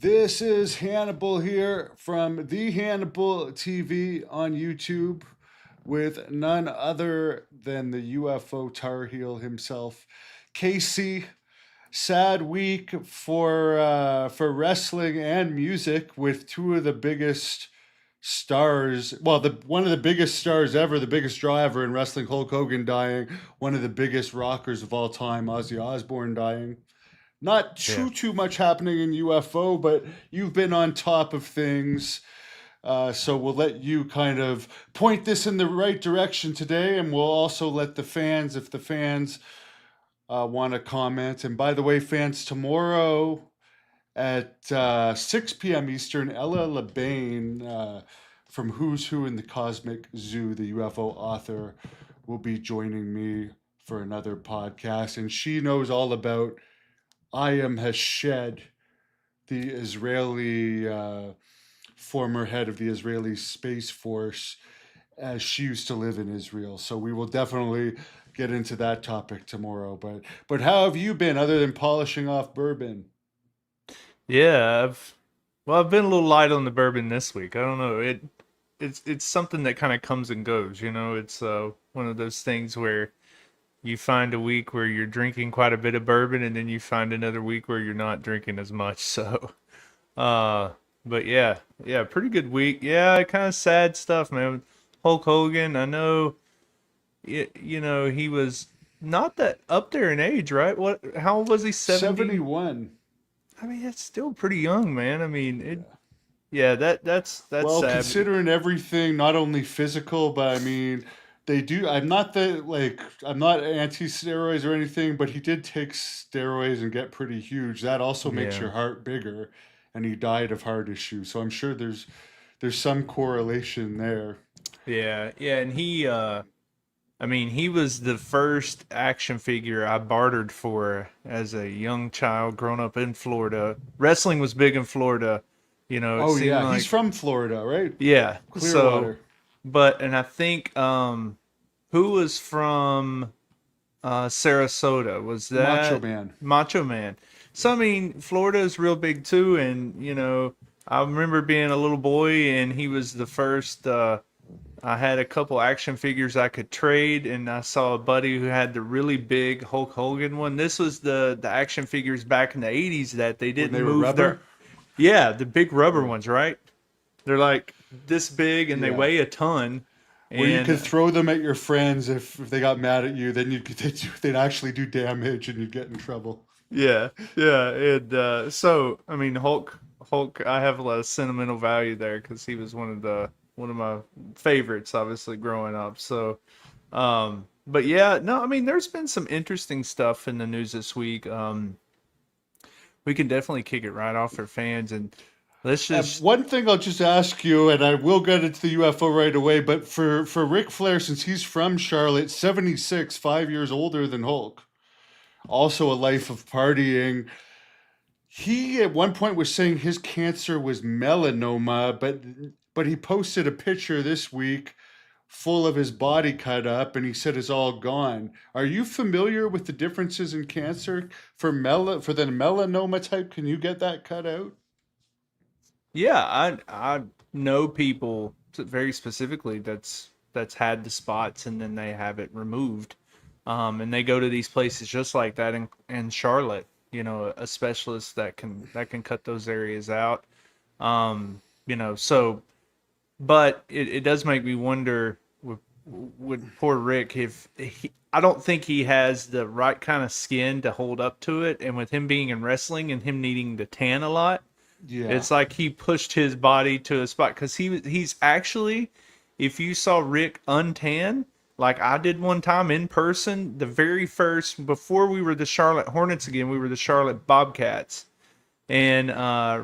This is Hannibal here from the Hannibal TV on YouTube with none other than the UFO Tarheel himself. Casey, sad week for wrestling and music with two of the biggest stars. Well, the one of the biggest stars ever, the biggest draw ever in wrestling, Hulk Hogan dying. One of the biggest rockers of all time, Ozzy Osbourne dying. Not Yeah. too much happening in UFO, but you've been on top of things. So we'll let you kind of point this in the right direction today, and we'll also let the fans, if the fans want to comment. And by the way, fans, tomorrow at 6 p.m. Eastern, Ella LeBain from Who's Who in the Cosmic Zoo, the UFO author, will be joining me for another podcast, and she knows all about Ayam Heshed, the Israeli former head of the Israeli Space Force, as she used to live in Israel. So we will definitely get into that topic tomorrow. But how have you been other than polishing off bourbon? Yeah, I've been a little light on the bourbon this week. I don't know. It's something that kind of comes and goes, you know. It's one of those things where you find a week where you're drinking quite a bit of bourbon and then you find another week where you're not drinking as much. So, uh but yeah, pretty good week. Yeah, kind of sad stuff, man. Hulk Hogan, I know he was not that up there in age, right? How old was he? 70? 71. I mean, that's still pretty young, man. I mean, Yeah. yeah, that's Well, sad. considering everything, not only physical, but I mean, they do. I'm not anti steroids or anything, but he did take steroids and get pretty huge. That also makes Yeah, your heart bigger, and he died of heart issues. So I'm sure there's some correlation there. yeah, and I mean, he was the first action figure I bartered for as a young child growing up in Florida. Wrestling was big in Florida, it Oh seemed yeah, he's like, from Florida, right? yeah. So, Clearwater. and I think, who was from Sarasota. Was Macho that Man. Macho Man? So I mean, Florida is real big too, and I remember being a little boy, and he was the first. I had a couple action figures I could trade, and I saw a buddy who had the really big Hulk Hogan one. This was the action figures back in the '80s that they When didn't they were move their. rubber. Yeah, the big rubber Yeah. ones, right? They're like this big, and they Yeah. weigh a ton. Where you could And throw them at your friends if they got mad at you, then they'd actually do damage and you'd get in trouble. yeah, and so I mean, Hulk, I have a lot of sentimental value there because he was one of my favorites, obviously growing up. So, but yeah, no, I mean, there's been some interesting stuff in the news this week. We can definitely kick it right off for fans, and let's just, One thing I'll just ask you, and I will get into the UFO right away, but for Ric Flair, since he's from Charlotte, 76, 5 years older than Hulk, also a life of partying. He at one point was saying his cancer was melanoma, but he posted a picture this week full of his body cut up, and he said it's all gone. Are you familiar with the differences in cancer for the melanoma type? Can you get that cut out? yeah, I know people very specifically that's had the spots and then they have it removed. And they go to these places just like that in Charlotte, a specialist that can cut those areas out. So but it does make me wonder with poor Rick, if I don't think he has the right kind of skin to hold up to it, and with him being in wrestling and him needing to tan a lot, Yeah. it's like he pushed his body to a spot because he's actually, if you saw Rick untan, like I did one time in person, the very first, before we were the Charlotte Hornets again, we were the Charlotte Bobcats. And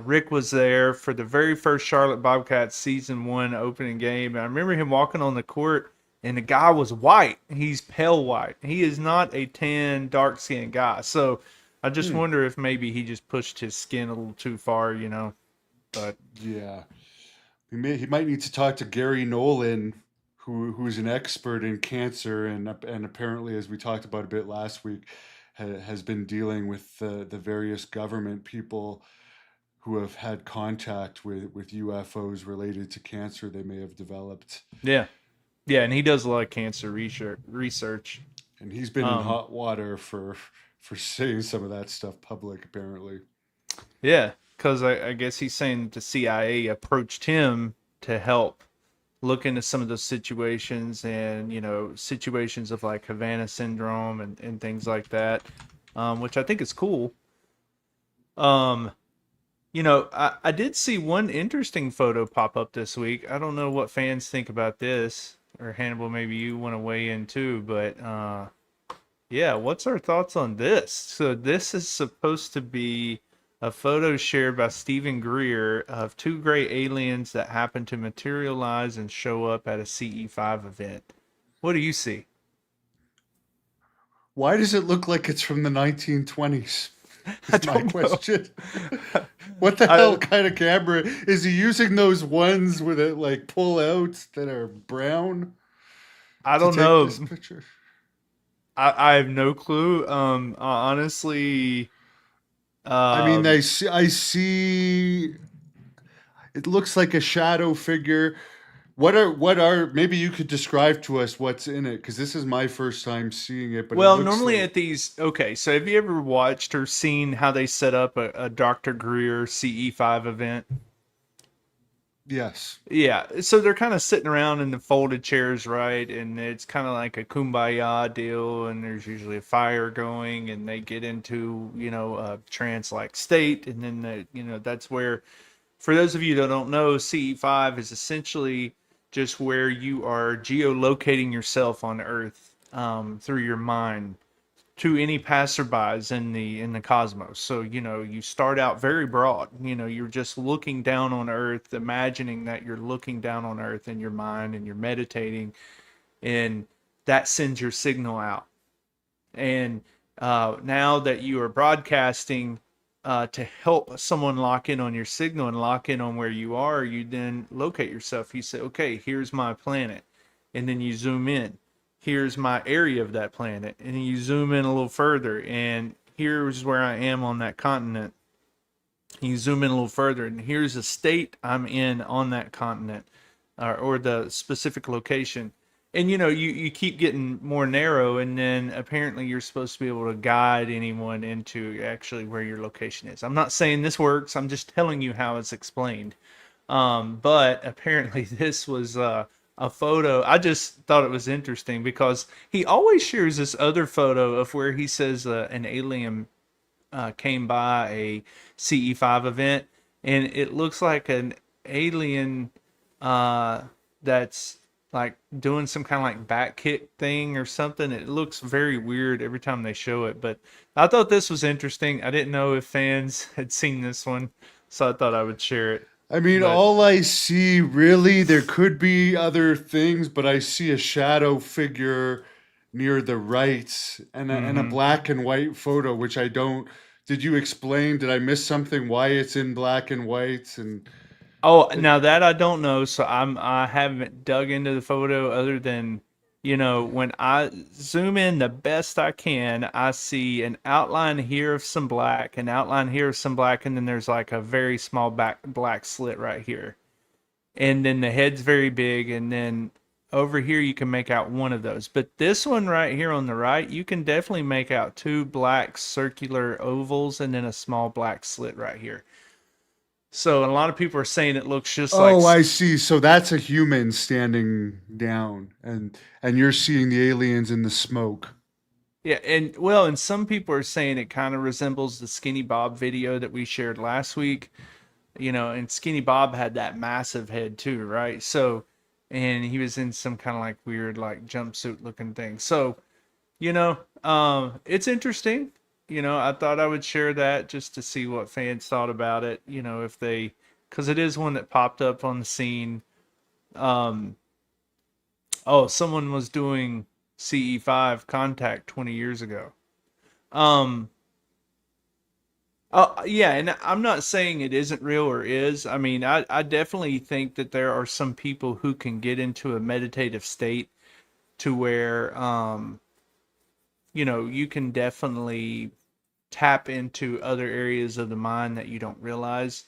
Rick was there for the very first Charlotte Bobcats season one opening game. And I remember him walking on the court, and the guy was white. He's pale white. He is not a tan, dark skinned guy. So I just Hmm. wonder if maybe he just pushed his skin a little too far. But Yeah. He might need to talk to Gary Nolan, who's an expert in cancer and apparently, as we talked about a bit last week, has been dealing with the various government people who have had contact with UFOs related to cancer they may have developed. Yeah. Yeah, and he does a lot of cancer research. And he's been in Um, hot water for saying some of that stuff public, apparently. yeah, because I guess he's saying that the CIA approached him to help look into some of those situations, and situations of like Havana syndrome and things like that, which I think is cool. Um, I did see one interesting photo pop up this week. I don't know what fans think about this, or Hannibal, maybe you want to weigh in too, but yeah, what's our thoughts on this? So this is supposed to be a photo shared by Stephen Greer of two gray aliens that happen to materialize and show up at a CE5 event. What do you see? Why does it look like it's from the 1920s? I Is my don't know. question. What the hell I kind of camera is he using? Those ones with it like pull outs that are brown I to don't take this know. picture? I have no clue. Honestly, I mean, um, I see. It looks like a shadow figure. What are maybe you could describe to us what's in it, because this is my first time seeing it, but it well, looks normally like at these, okay, so have you ever watched or seen how they set up a Dr. Greer CE5 event? yes. Yeah, so they're kind of sitting around in the folded chairs, right? And it's kind of like a kumbaya deal, and there's usually a fire going, and they get into, a trance-like state, and then that's where, for those of you that don't know, CE5 is essentially just where you are geolocating yourself on Earth, through your mind to any passerbys in the cosmos. So you start out very broad. You're just looking down on Earth, imagining that you're looking down on Earth in your mind, and you're meditating, and that sends your signal out. And now that you are broadcasting, to help someone lock in on your signal and lock in on where you are, you then locate yourself. You say, okay, here's my planet. And then you zoom in. Here's my area of that planet. And then you zoom in a little further. And here's where I am on that continent. You zoom in a little further. And here's the state I'm in on that continent, or the specific location. And you keep getting more narrow, and then apparently you're supposed to be able to guide anyone into actually where your location is. I'm not saying this works, I'm just telling you how it's explained. But apparently this was a photo. I just thought it was interesting because he always shares this other photo of where he says an alien came by a CE5 event, and it looks like an alien that's like doing some kind of like back kick thing or something. It looks very weird every time they show it, but I thought this was interesting. I didn't know if fans had seen this one, so I thought I would share it. I mean, But all I see really, there could be other things, but I see a shadow figure near the right and a mhm. black and white photo, which I don't. Did you explain? Did I miss something? Why it's in black and white? And Oh, it, now that I don't know, so I haven't dug into the photo other than, when I zoom in the best I can, I see an outline here of some black, an outline here of some black, and then there's like a very small back black slit right here. And then the head's very big, and then over here you can make out one of those. But this one right here on the right, you can definitely make out two black circular ovals and then a small black slit right here. So a lot of people are saying it looks just like, oh, I see. So that's a human standing down, and you're seeing the aliens in the smoke. yeah, and well, and some people are saying it kind of resembles the Skinny Bob video that we shared last week. And Skinny Bob had that massive head too, right? So, and he was in some kind of like weird like jumpsuit looking thing. So, it's interesting. I thought I would share that just to see what fans thought about it. If they, because it is one that popped up on the scene. Um, oh, someone was doing CE5 contact 20 years ago. Um, yeah, and I'm not saying it isn't real or is. I mean, I definitely think that there are some people who can get into a meditative state to where, you can definitely tap into other areas of the mind that you don't realize.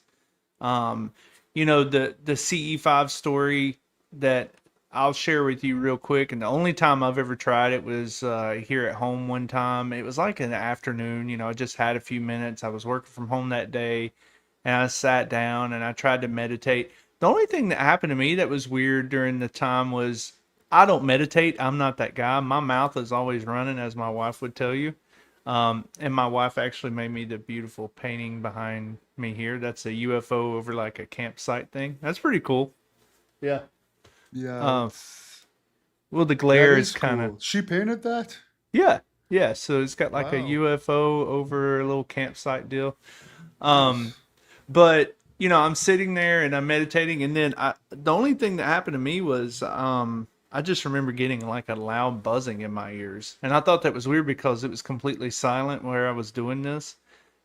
Um, the CE5 story that I'll share with you real quick. And the only time I've ever tried it was here at home one time. It was like in the afternoon. I just had a few minutes. I was working from home that day, and I sat down and I tried to meditate. The only thing that happened to me that was weird during the time was I don't meditate. I'm not that guy. My mouth is always running, as my wife would tell you. And my wife actually made me the beautiful painting behind me here. That's a UFO over like a campsite thing. That's pretty cool. Yeah. Yeah, Uh, well, the that glare is is kind of, cool. She painted that? yeah, yeah. So it's got like a Wow. UFO over a little campsite deal. Um, Nice. but I'm sitting there and I'm meditating, and then the only thing that happened to me was, I just remember getting like a loud buzzing in my ears, and I thought that was weird because it was completely silent where I was doing this,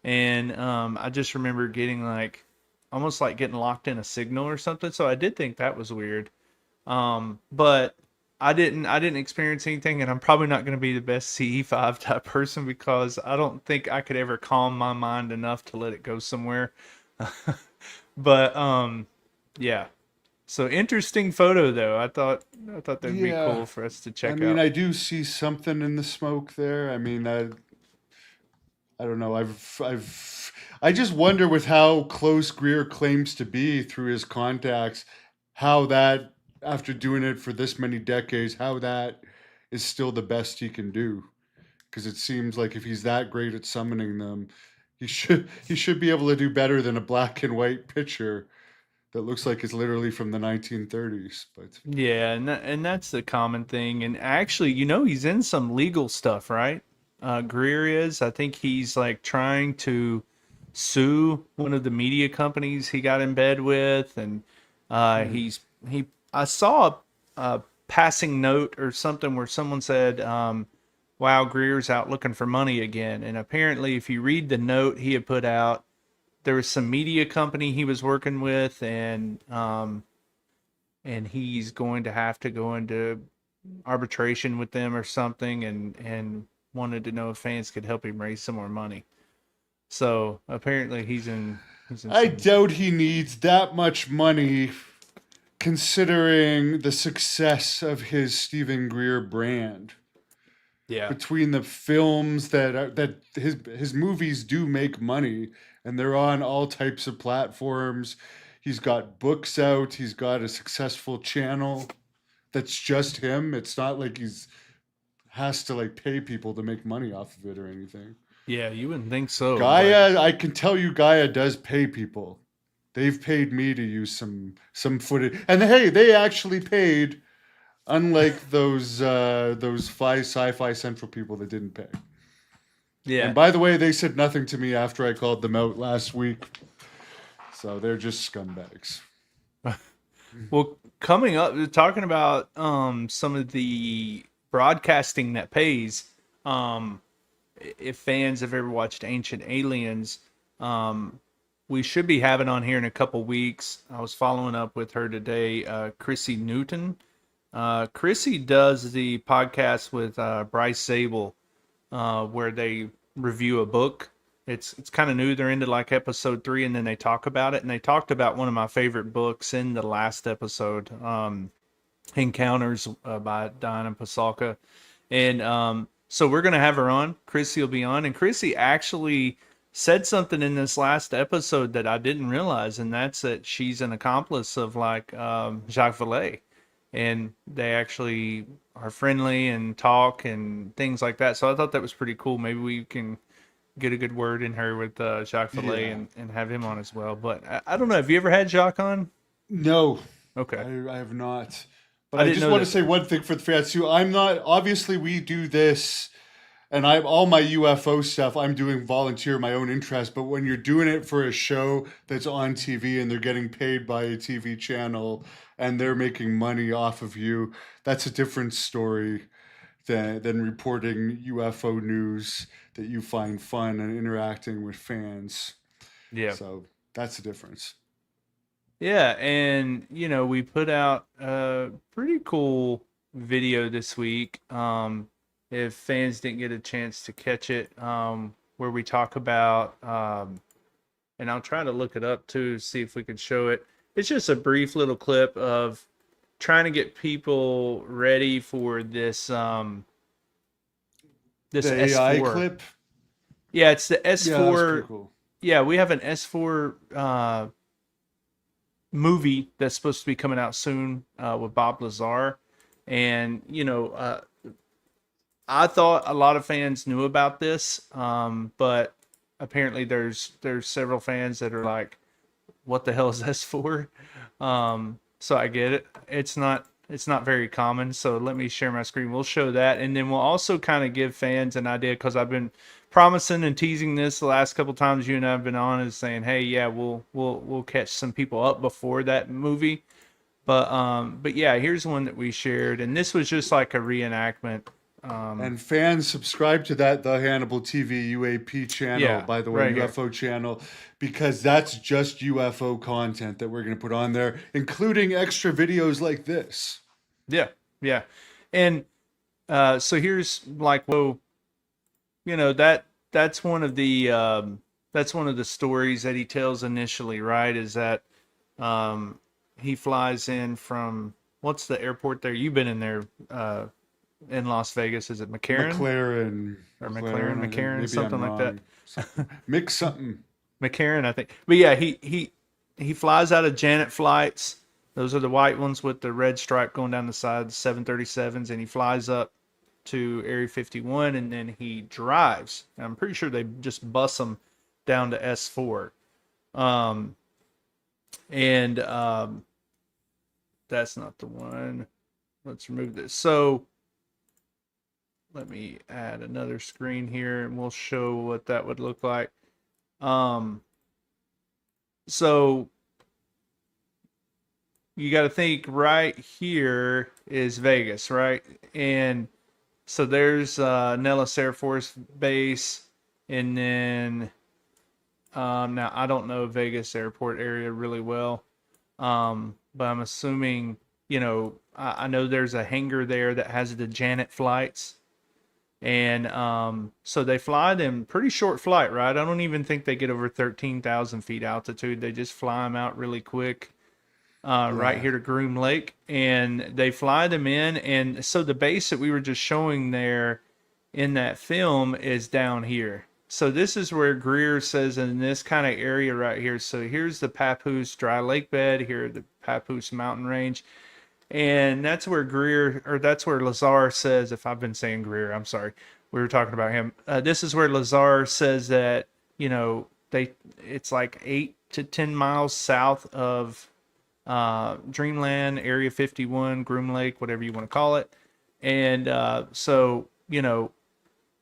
and I just remember getting like almost like getting locked in a signal or something. So I did think that was weird. But I didn't experience anything, and I'm probably not going to be the best CE5 type person because I don't think I could ever calm my mind enough to let it go somewhere. But yeah. So interesting photo though. I thought that'd be Yeah. cool for us to I check mean, out. I do see something in the smoke there. I mean, I don't know. I just wonder with how close Greer claims to be through his contacts, how that, after doing it for this many decades, how that is still the best he can do. Because it seems like if he's that great at summoning them, he should be able to do better than a black and white picture that looks like it's literally from the 1930s. But Yeah, and that's the common thing. And actually, he's in some legal stuff, right? Greer is. I think he's like trying to sue one of the media companies he got in bed with, and hmm, he's he. I saw a passing note or something where someone said, "Wow, Greer's out looking for money again." And apparently, if you read the note he had put out, there was some media company he was working with, and he's going to have to go into arbitration with them or something, and wanted to know if fans could help him raise some more money. So apparently he's in I some. doubt he needs that much money considering the success of his Stephen Greer brand. Yeah. Between the films that his movies do make money, and they're on all types of platforms. He's got books out. He's got a successful channel that's just him. It's not like he's has to like pay people to make money off of it or anything. Yeah, you wouldn't think so, but Gaia, I can tell you, Gaia does pay people. They've paid me to use some footage, and hey, they actually paid. Unlike those five Sci-Fi Central people that didn't pay. And yeah. by the way, they said nothing to me after I called them out last week. So they're just scumbags. Well, coming up, talking about some of the broadcasting that pays. Um, if fans have ever watched Ancient Aliens, um, we should be having on here in a couple weeks. I was following up with her today, Chrissy Newton. Chrissy does the podcast with Bryce Zabel, where they review a book. It's kind of new. They're into like episode 3, and then they talk about it. And they talked about one of my favorite books in the last episode, Encounters by Diana Pasalka. And so we're gonna have her on. Chrissy will be on, and Chrissy actually said something in this last episode that I didn't realize, and that's that she's an accomplice of like Jacques Vallée, and they actually are friendly and talk and things like that. So I thought that was pretty cool. Maybe we can get a good word in her with Jacques Vallée Yeah. and have him on as well. But I don't know. Have you ever had Jacques on? No, Okay, I have not. But I I didn't just know want to that. say one thing for the fans too. I'm not obviously we do this and I'm all my UFO stuff I'm doing volunteer my own interest, but when you're doing it for a show that's on TV and they're getting paid by a TV channel and they're making money off of you, that's a different story than reporting UFO news that you find fun and interacting with fans. Yeah. So that's the difference. Yeah, and we put out a pretty cool video this week. If fans didn't get a chance to catch it, where we talk about and I'll try to look it up too, see if we can show it. It's just a brief little clip of trying to get people ready for this this The AI S4. clip. Yeah, it's the Yeah, that was pretty S4. cool. Yeah, we have an S4 movie that's supposed to be coming out soon with Bob Lazar, and I thought a lot of fans knew about this, but apparently there's several fans that are like, "What the hell is this for?" So I get it. It's not very common. So let me share my screen. We'll show that, and then we'll also kind of give fans an idea, because I've been promising and teasing this the last couple times you and I've been on, is saying, "Hey, yeah, we'll catch some people up before that movie." But yeah, here's one that we shared, and this was just like a reenactment. And fans subscribe to the Hannibal TV UAP channel, Yeah, by the way, right here. UFO channel, because that's just UFO content that we're going to put on there, including extra videos like this. Yeah, yeah. And so here's like, whoa, that's one of the stories that he tells initially, right? Is that he flies in from, what's the airport there? You've been in there in Las Vegas. Is it McCarran McLaren, or McLaren, I think. McCarran, Maybe I'm something like that? wrong. Mix something. McCarran, I think. But yeah, he flies out of Janet flights. Those are the white ones with the red stripe going down the side, the 737s, and he flies up to Area 51, and then he drives. I'm pretty sure they just bus him down to S4. Um, and that's not the one. Let's remove this. So let me add another screen here, and we'll show what that would look like. So you got to think right here is Vegas, right? And so there's Nellis Air Force Base, and then now I don't know Vegas airport area really well, but I'm assuming, I know there's a hangar there that has the Janet flights, and so they fly them pretty short flight, right? I don't even think they get over 13,000 feet altitude. They just fly them out really quick. Right Yeah. here to Groom Lake, and they fly them in. And so the base that we were just showing there in that film is down here. So this is where Greer says, in this kind of area right here. So here's the Papoose dry lake bed, here the Papoose mountain range, and that's where that's where Lazar says, if I've been saying Greer, I'm sorry, we were talking about him. This is where Lazar says that it's like 8 to 10 miles south of Dreamland, Area 51, Groom Lake, whatever you want to call it. And so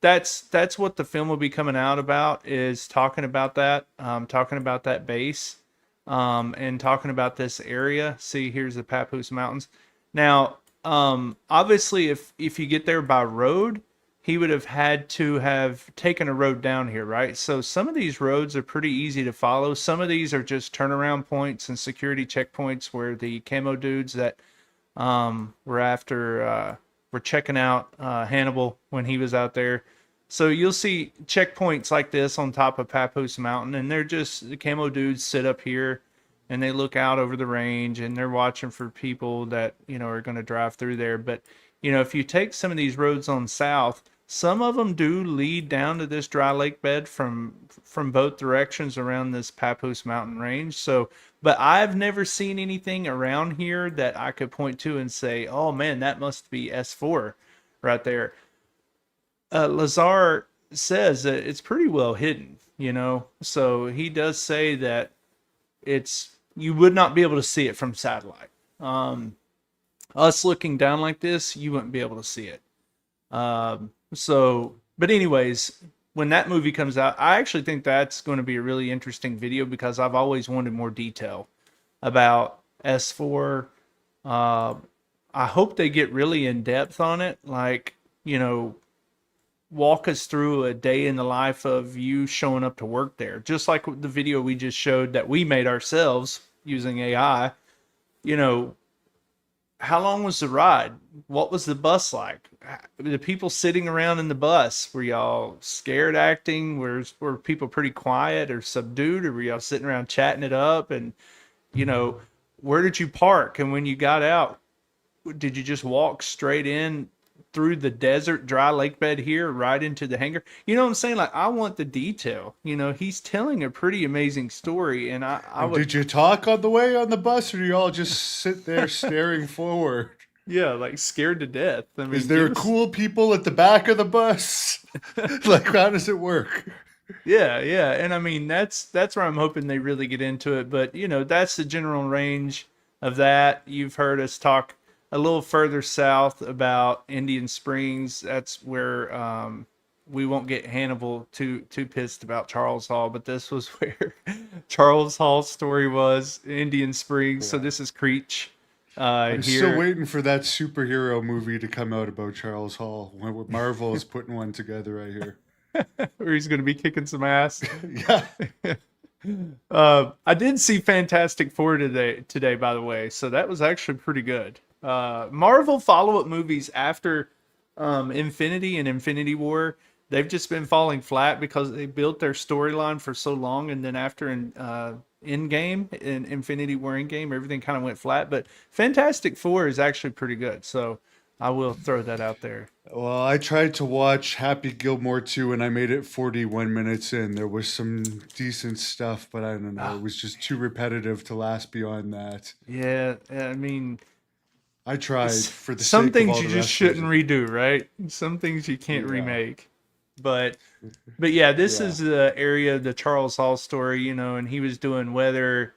that's what the film will be coming out about, is talking about that base, and talking about this area. See, here's the Papoose Mountains. Now, obviously, if you get there by road, he would have had to have taken a road down here, right? So some of these roads are pretty easy to follow. Some of these are just turnaround points and security checkpoints where the camo dudes that were checking out Hannibal when he was out there. So you'll see checkpoints like this on top of Papoose Mountain, and they're just, the camo dudes sit up here and they look out over the range, and they're watching for people that are going to drive through there. But if you take some of these roads on south, some of them do lead down to this dry lake bed from both directions around this Papoose mountain range. So, but I've never seen anything around here that I could point to and say, "Oh man, that must be S4 right there." Lazar says that it's pretty well hidden, So he does say that you would not be able to see it from satellite. Us looking down like this, you wouldn't be able to see it. But anyways, when that movie comes out, I actually think that's going to be a really interesting video, because I've always wanted more detail about S4. I hope they get really in depth on it. Like, walk us through a day in the life of you showing up to work there. Just like the video we just showed that we made ourselves using AI, how long was the ride? What was the bus like? The people sitting around in the bus, were y'all scared acting? Were people pretty quiet or subdued, or were y'all sitting around chatting it up? And you know, where did you park? And when you got out, did you just walk straight in through the desert dry lake bed here right into the hangar? You know what I'm saying? Like, I want the detail. He's telling a pretty amazing story, and I And would, did you talk on the way on the bus, or do you all just sit there staring forward? yeah, like scared to death. I Is mean, there give us. cool people at the back of the bus? Like, how does it work? Yeah, yeah, and I mean that's where I'm hoping they really get into it. But that's the general range of that. You've heard us talk a little further south about Indian Springs. That's where we won't get Hannibal too pissed about Charles Hall, but this was where Charles Hall's story was, Indian Springs. So Yeah. this is Creech I'm still here. waiting for that superhero movie to come out about Charles Hall. Marvel is putting one together right here. Where he's going to be kicking some ass. Yeah. I did see Fantastic Four today, by the way, so that was actually pretty good. Marvel follow-up movies after Infinity and Infinity War, they've just been falling flat because they built their storyline for so long, and then after Endgame and Infinity War Endgame, everything kind of went flat. But Fantastic Four is actually pretty good, so I will throw that out there. Well, I tried to watch Happy Gilmore 2 and I made it 41 minutes in. There was some decent stuff, but I don't know. It was just too repetitive to last beyond that. Yeah, I mean, I tried for the some sake of things all you the just rest of shouldn't it. redo, right? Some things you can't Yeah. remake. But yeah, this Yeah. is the area of the Charles Hall story, and he was doing weather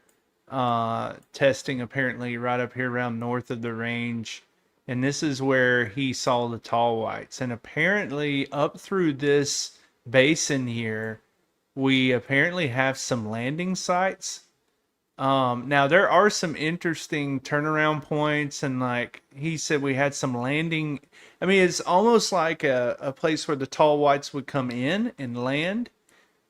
testing apparently right up here around north of the range. And this is where he saw the tall whites. And apparently up through this basin here, we apparently have some landing sites. Now there are some interesting turnaround points, and like he said, we had some landing. I mean, it's almost like a place where the tall whites would come in and land,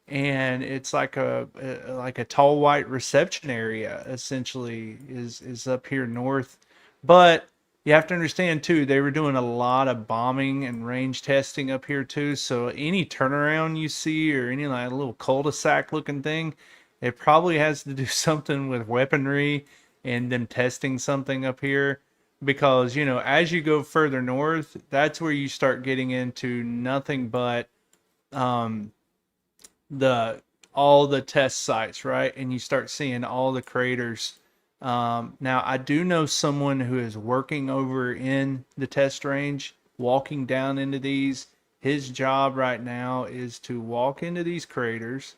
and it's like a tall white reception area. Essentially, is up here north, but you have to understand too, they were doing a lot of bombing and range testing up here too. So any turnaround you see or any like little cul-de-sac looking thing, it probably has to do something with weaponry and them testing something up here. Because, as you go further north, that's where you start getting into nothing but um, the all the test sites, right? And you start seeing all the craters. Now, I do know someone who is working over in the test range, walking down into these. His job right now is to walk into these craters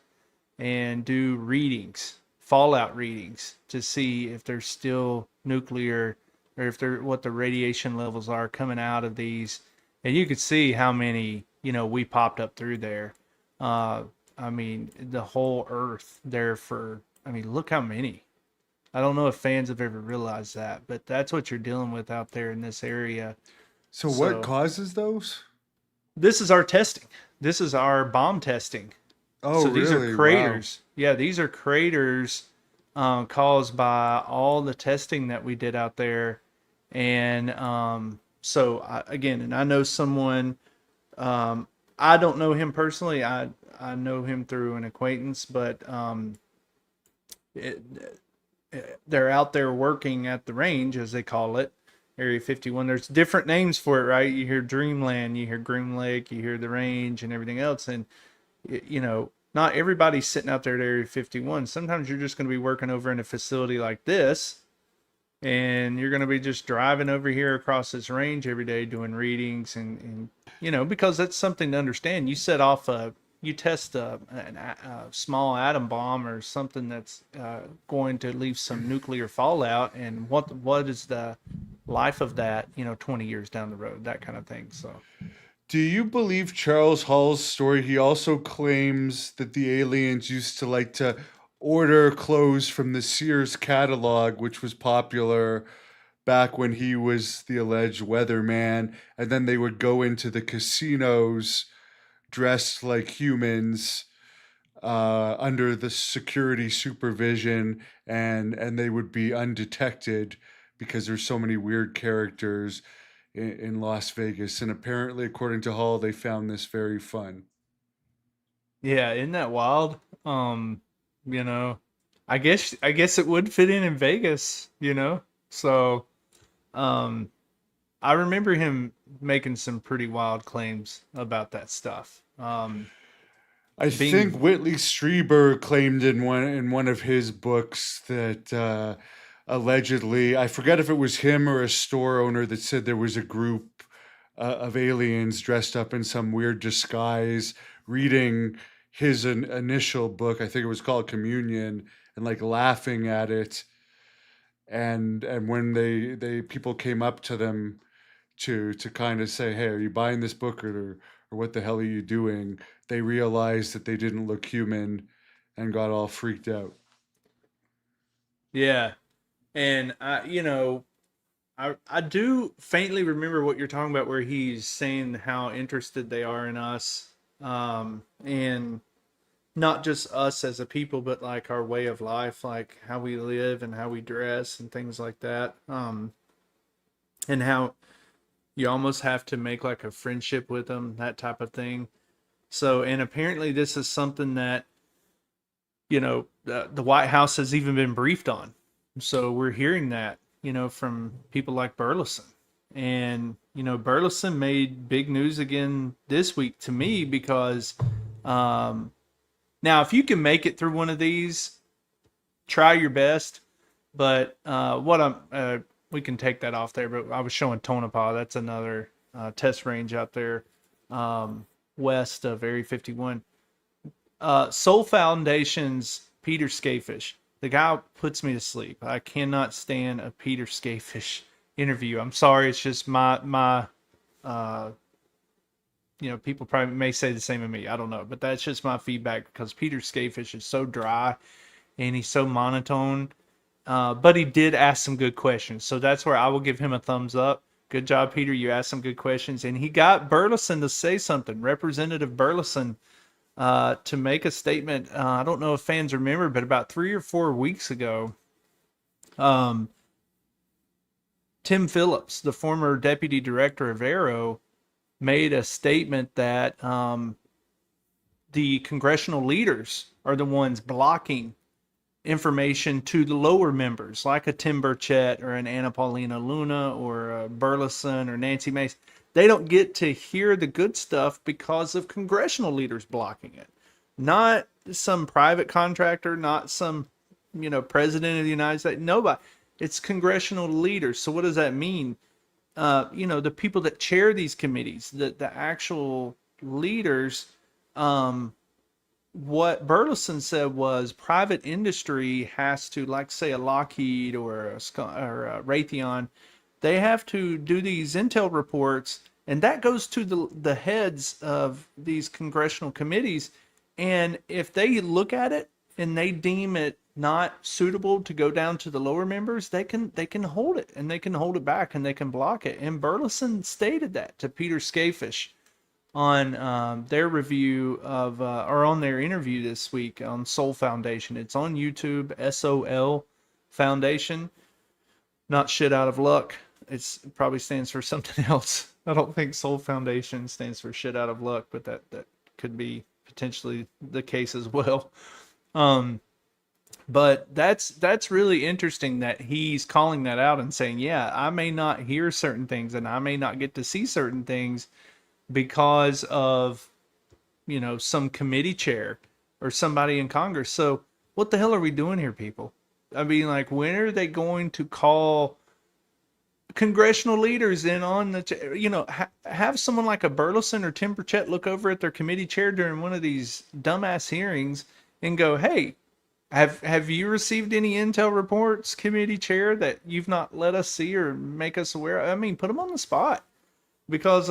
and do readings, fallout readings, to see if there's still nuclear or if they're what the radiation levels are coming out of these. And you could see how many we popped up through there. Uh, I mean, the whole Earth there for. I mean, look how many. I don't know if fans have ever realized that, but that's what you're dealing with out there in this area. So what So causes those? this is our testing. This is our bomb testing. Oh, So these are really? Wow. craters. Yeah, these are craters caused by all the testing that we did out there. And again, and I know someone. I don't know him personally. I know him through an acquaintance, but it, they're out there working at the range, as they call it, Area 51. There's different names for it, right? You hear Dreamland, you hear Groom Lake, you hear the range, and everything else. And not everybody's sitting out there at Area 51. Sometimes you're just going to be working over in a facility like this, and you're going to be just driving over here across this range every day doing readings, and because that's something to understand. You set off you test a small atom bomb or something that's going to leave some nuclear fallout, and what is the life of that 20 years down the road, that kind of thing. So Do you believe Charles Hall's story? He also claims that the aliens used to like to order clothes from the Sears catalog, which was popular back when he was the alleged weatherman, and then they would go into the casinos dressed like humans under the security supervision, and they would be undetected because there's so many weird characters in Las Vegas. And apparently, according to Hall, they found this very fun. Yeah, isn't that wild? You know, I guess it would fit in Vegas, you know? So, um I remember him making some pretty wild claims about that stuff. I think Being Whitley Strieber claimed in one of his books that allegedly, I forget if it was him or a store owner that said there was a group of aliens dressed up in some weird disguise reading his initial book. I think it was called Communion, and like laughing at it. And when they people came up to them to kind of say, "Hey, are you buying this book, or what the hell are you doing?" They realized that they didn't look human and got all freaked out. yeah, and I do faintly remember what you're talking about, where he's saying how interested they are in us, and not just us as a people, but like our way of life, like how we live and how we dress and things like that. And how you almost have to make like a friendship with them, that type of thing. So, and apparently this is something that, the White House has even been briefed on. So we're hearing that, from people like Burleson. And, Burleson made big news again this week to me because, now if you can make it through one of these, try your best. But we can take that off there. But I was showing Tonopah. That's another test range out there, west of Area 51. Soul Foundation's Peter Skafish. The guy puts me to sleep. I cannot stand a Peter Skafish interview. I'm sorry. It's just my people probably may say the same of me. I don't know, but that's just my feedback because Peter Skafish is so dry and he's so monotone. But he did ask some good questions, so that's where I will give him a thumbs up. Good job, Peter. You asked some good questions, and he got Burleson to say something. Representative Burleson, to make a statement. I don't know if fans remember, but about 3 or 4 weeks ago, um, Tim Phillips, the former deputy director of Aero, made a statement that the congressional leaders are the ones blocking information to the lower members, like a Tim Burchett or an Anna Paulina Luna or a Burleson or Nancy Mace. They don't get to hear the good stuff because of congressional leaders blocking it. Not some private contractor, not some, president of the United States. Nobody. It's congressional leaders. So what does that mean? The people that chair these committees, the actual leaders, what Burleson said was private industry has to, like, say, a Lockheed or a Raytheon, they have to do these intel reports, and that goes to the heads of these congressional committees. And if they look at it and they deem it not suitable to go down to the lower members, they can hold it, and they can hold it back, and they can block it. And Burleson stated that to Peter Skafish on their review of, or on their interview this week on Soul Foundation. It's on YouTube, SOL Foundation. Not shit out of luck. It probably stands for something else. I don't think Soul Foundation stands for shit out of luck, but that could be potentially the case as well. But that's really interesting that he's calling that out and saying, yeah, I may not hear certain things and I may not get to see certain things because of, some committee chair or somebody in Congress. So what the hell are we doing here, people? I mean, like, when are they going to call congressional leaders in on have someone like a Burleson or Tim Burchett look over at their committee chair during one of these dumbass hearings and go, hey, have you received any intel reports, committee chair, that you've not let us see or make us aware of? I mean, put them on the spot. Because,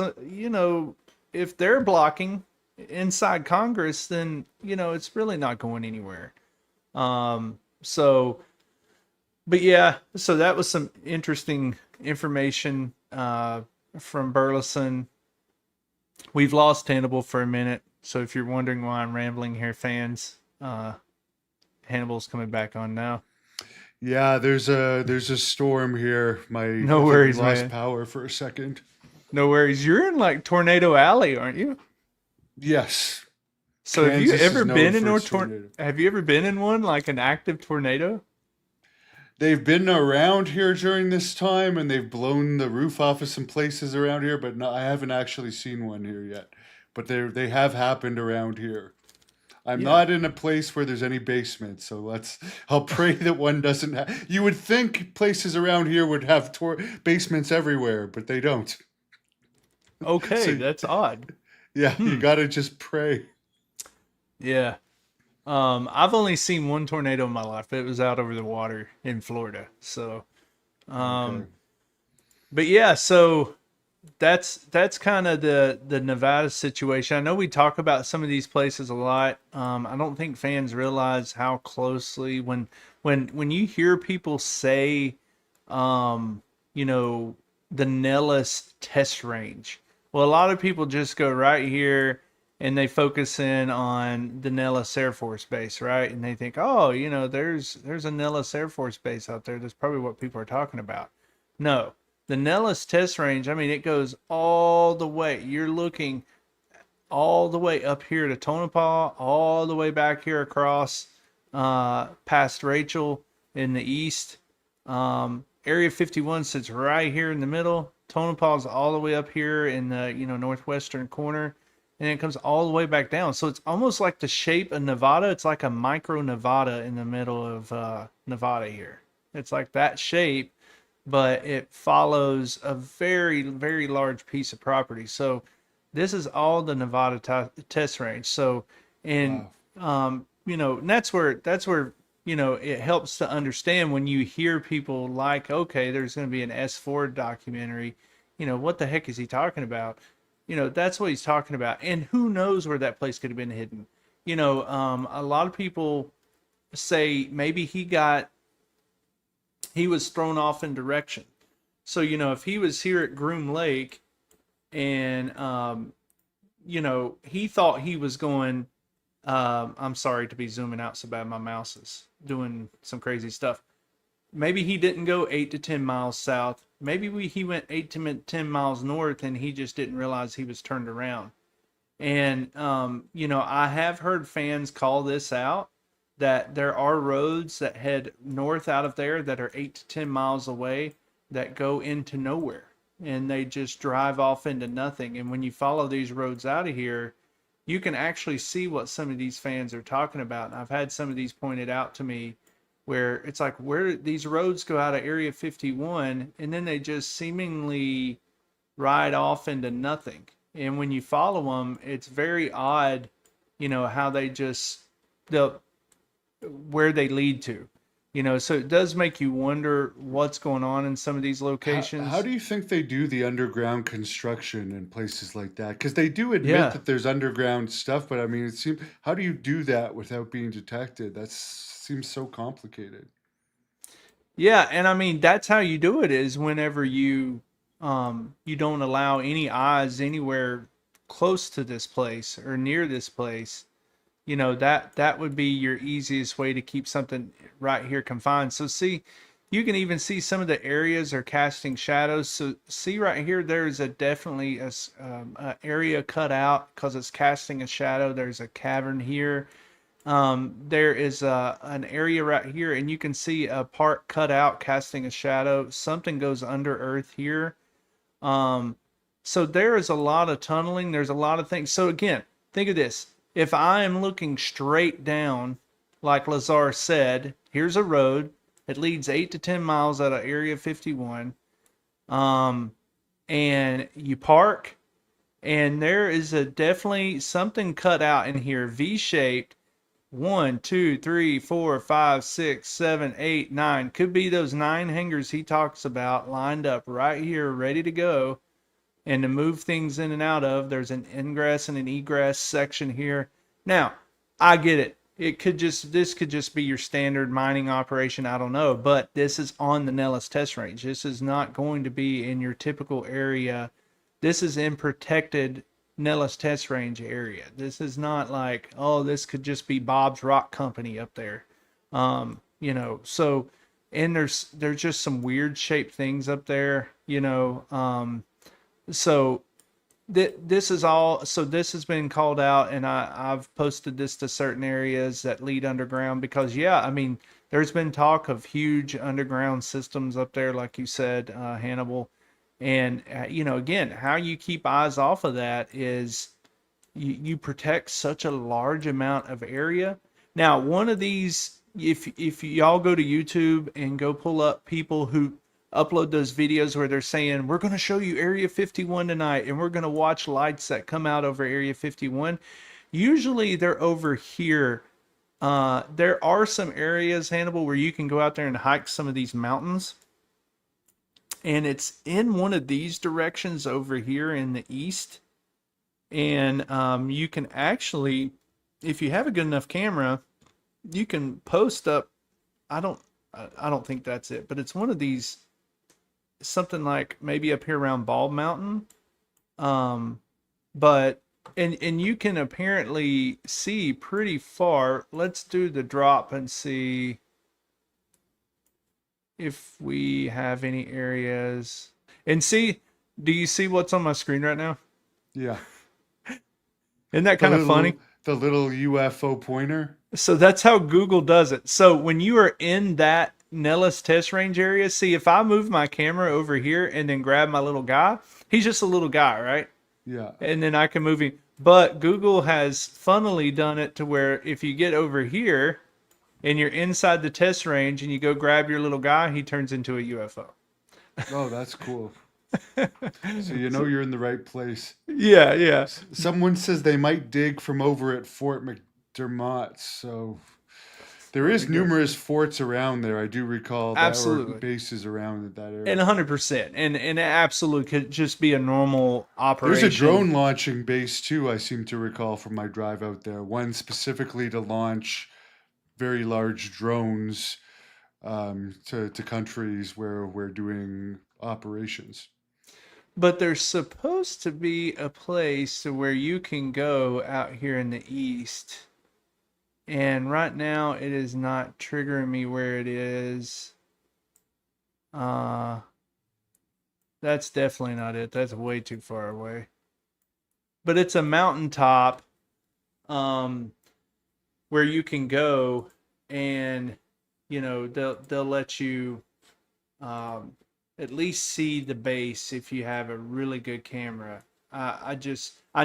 if they're blocking inside Congress, then, it's really not going anywhere. So, but yeah, so that was some interesting information from Burleson. We've lost Hannibal for a minute. So if you're wondering why I'm rambling here, fans, Hannibal's coming back on now. Yeah, there's a storm here. No I think we worries, lost man. power for a second. No worries. You're in like Tornado Alley, aren't you? Yes, So have you Kansas is ever known been in for a its tornado. have you ever been in one like an active tornado? They've been around here during this time, and they've blown the roof off of some places around here, but no, I haven't actually seen one here yet. But they have happened around here. I'm Yeah. not in a place where there's any basement, so I'll pray that one doesn't have. You would think places around here would have basements everywhere, but they don't. Okay, So that's odd. yeah, you Hmm. gotta just pray. Yeah. I've only seen one tornado in my life. It was out over the water in Florida. So, Okay. um, but yeah, so that's kind of the Nevada situation. I know we talk about some of these places a lot. I don't think fans realize how closely when you hear people say, um, you know, the Nellis test range. Well, a lot of people just go right here and they focus in on the Nellis Air Force Base, right? And they think, oh, there's a Nellis Air Force Base out there. That's probably what people are talking about. No, the Nellis test range, I mean, it goes all the way. You're looking all the way up here to Tonopah, all the way back here across past Rachel in the east. Area 51 sits right here in the middle. Tonopah's all the way up here in the northwestern corner, and it comes all the way back down. So it's almost like the shape of Nevada. It's like a micro Nevada in the middle of Nevada here. It's like that shape, but it follows a very, very large piece of property. So this is all the Nevada test range. So, and Wow. and that's where it helps to understand when you hear people like, okay, there's going to be an S4 documentary. What the heck is he talking about? That's what he's talking about. And who knows where that place could have been hidden? A lot of people say maybe he was thrown off in direction. So, if he was here at Groom Lake and, he thought he was going, I'm sorry to be zooming out so bad. My mouse is doing some crazy stuff. Maybe he didn't go 8 to 10 miles south. Maybe he went 8 to 10 miles north and he just didn't realize he was turned around. And, I have heard fans call this out that there are roads that head north out of there that are 8 to 10 miles away that go into nowhere and they just drive off into nothing. And when you follow these roads out of here, you can actually see what some of these fans are talking about. And I've had some of these pointed out to me where it's like, where these roads go out of Area 51 and then they just seemingly ride off into nothing. And when you follow them, it's very odd, how they just, the where they lead to. So it does make you wonder what's going on in some of these How locations. do you think they do the underground construction in places like that? Because they do admit Yeah. that there's underground stuff, but I mean, it seems how do you do that without being detected? That seems so complicated. Yeah, and I mean that's how you do it is whenever you don't allow any eyes anywhere close to this place or near this place. That would be your easiest way to keep something right here confined. So see, you can even see some of the areas are casting shadows. So see right here, there's a definitely a area cut out because it's casting a shadow. There's a cavern here. There is an area right here, and you can see a part cut out casting a shadow. Something goes under earth here. Um, so there is a lot of tunneling. There's a lot of things. So again, think of this. If I am looking straight down, like Lazar said, here's a road. It leads 8 to 10 miles out of Area 51. Um, and you park, and there is a definitely something cut out in here, V-shaped. One, two, three, four, five, six, seven, eight, nine. Could be those 9 hangars he talks about lined up right here, ready to go and to move things in and out of. There's an ingress and an egress section here. Now, I get it. This could just be your standard mining operation. I don't know, but this is on the Nellis test range. This is not going to be in your typical area. This is in protected Nellis test range area. This is not like, oh, this could just be Bob's Rock Company up there. So and there's just some weird shaped things up there, you know. So this is all, so this has been called out, and I've posted this to certain areas that lead underground because, yeah, I mean, there's been talk of huge underground systems up there, like you said, Hannibal. And, you know, again, how you keep eyes off of that is you protect such a large amount of area. Now, one of these, if y'all go to YouTube and go pull up people who upload those videos where they're saying, we're going to show you Area 51 tonight and we're going to watch lights that come out over Area 51. Usually they're over here. There are some areas, Hannibal, where you can go out there and hike some of these mountains. And it's in one of these directions over here in the east. And you can actually, if you have a good enough camera, you can post up. I don't think that's it, but it's one of these, something like maybe up here around Bald Mountain. But and you can apparently see pretty far. Let's do the drop and see if we have any areas. And see, do you see what's on my screen right now? Yeah. Isn't that kind of funny? The little UFO pointer. So that's how Google does it. So when you are in that Nellis test range area, see, if I move my camera over here and then grab my little guy, he's just a little guy, right? Yeah. And then I can move him. But Google has funnily done it to where if you get over here and you're inside the test range and you go grab your little guy, he turns into a UFO. Oh, that's cool. So you know you're in the right place. Yeah, yeah. Someone says they might dig from over at Fort McDermott. So there is numerous forts around there. I do recall that, Absolutely. or bases around that area. And 100%. And it absolutely could just be a normal operation. There's a drone launching base too, I seem to recall from my drive out there. One specifically to launch very large drones to countries where we're doing operations. But there's supposed to be a place where you can go out here in the east. And right now it is not triggering me where it is. That's definitely not it. That's way too far away. But it's a mountaintop where you can go, and you know they'll let you at least see the base if you have a really good camera. I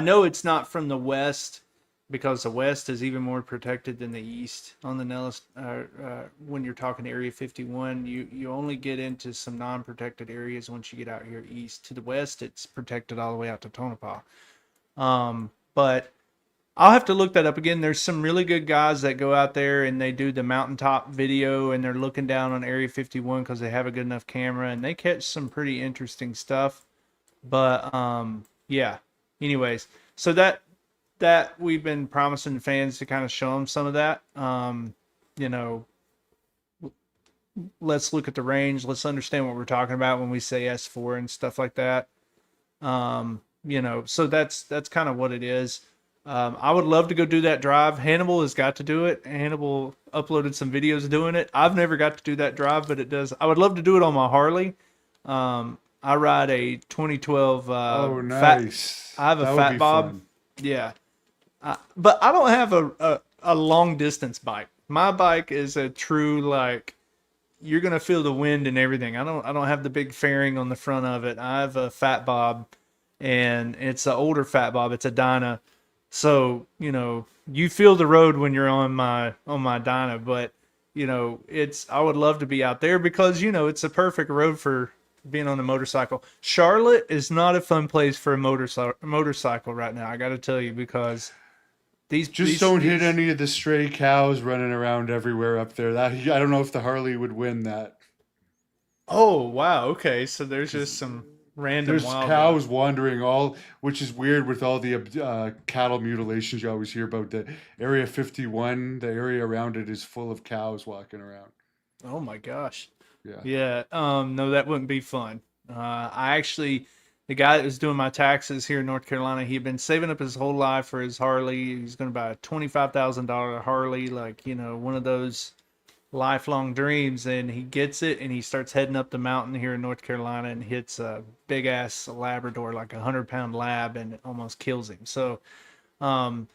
know it's not from the west, because the west is even more protected than the east on the Nellis. When you're talking Area 51, you only get into some non-protected areas once you get out here east. To the west, it's protected all the way out to Tonopah. But I'll have to look that up again. There's some really good guys that go out there and they do the mountaintop video and they're looking down on Area 51 because they have a good enough camera and they catch some pretty interesting stuff. But yeah. Anyways, so that we've been promising fans to kind of show them some of that. You know, let's look at the range. Let's understand what we're talking about when we say S4 and stuff like that. You know, so that's kind of what it is. I would love to go do that drive. Hannibal has got to do it. Hannibal uploaded some videos doing it. I've never got to do that drive, but it does. I would love to do it on my Harley. I ride a 2012 oh, nice. I have a Fat Bob. Fun. Yeah. But I don't have a long distance bike. My bike is a true, like, you're going to feel the wind and everything. I don't have the big fairing on the front of it. I have a Fat Bob, and it's an older Fat Bob. It's a Dyna. So, you know, you feel the road when you're on my Dyna, but you know, I would love to be out there because, you know, it's a perfect road for being on a motorcycle. Charlotte is not a fun place for a motorcycle right now. I got to tell you, because these don't hit any of the stray cows running around everywhere up there. I don't know if the Harley would win that. Oh, wow. Okay. So there's just some random cows wandering which is weird with all the cattle mutilations you always hear about. The Area 51, the area around it is full of cows walking around. Oh my gosh. Yeah. No, that wouldn't be fun. The guy that was doing my taxes here in North Carolina, he had been saving up his whole life for his Harley. He's going to buy a $25,000 Harley, like, you know, one of those lifelong dreams, and he gets it, and he starts heading up the mountain here in North Carolina and hits a big ass Labrador, like 100-pound lab, and it almost kills him. So, um,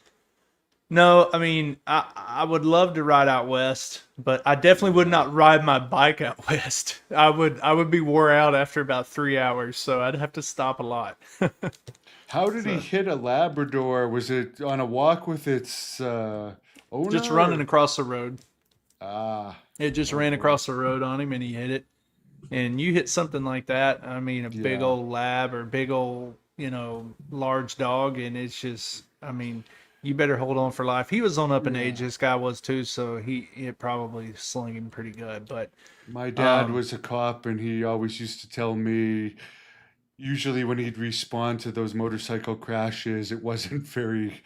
no, I mean, I would love to ride out west, but I definitely would not ride my bike out west. I would be wore out after about 3 hours, so I'd have to stop a lot. How did he So hit a Labrador? Was it on a walk with its just owner? running Or? across the road. Ah, It just oh ran boy. across the road on him and he hit it. And you hit something like that, I mean, a big Yeah, old lab or big old, large dog, and it's just, I mean, you better hold on for life. He was on up in yeah. age, this guy was too, so it probably slung him pretty good. But My dad um, was a cop, and he always used to tell me, usually when he'd respond to those motorcycle crashes, it wasn't very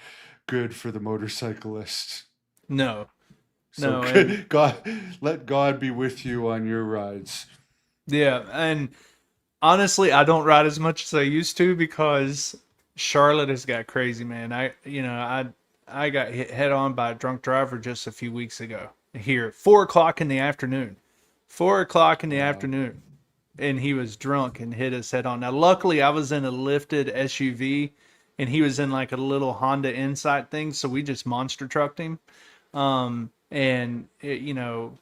good for the motorcyclist. no, So no, and God, let God be with you on your rides. yeah, and honestly, I don't ride as much as I used to because Charlotte has got crazy, man. I got hit head on by a drunk driver just a few weeks ago here, 4 o'clock in the afternoon, 4 o'clock in the Wow. afternoon, and he was drunk and hit us head on. Now, luckily, I was in a lifted SUV, and he was in like a little Honda Insight thing, so we just monster trucked him. And it,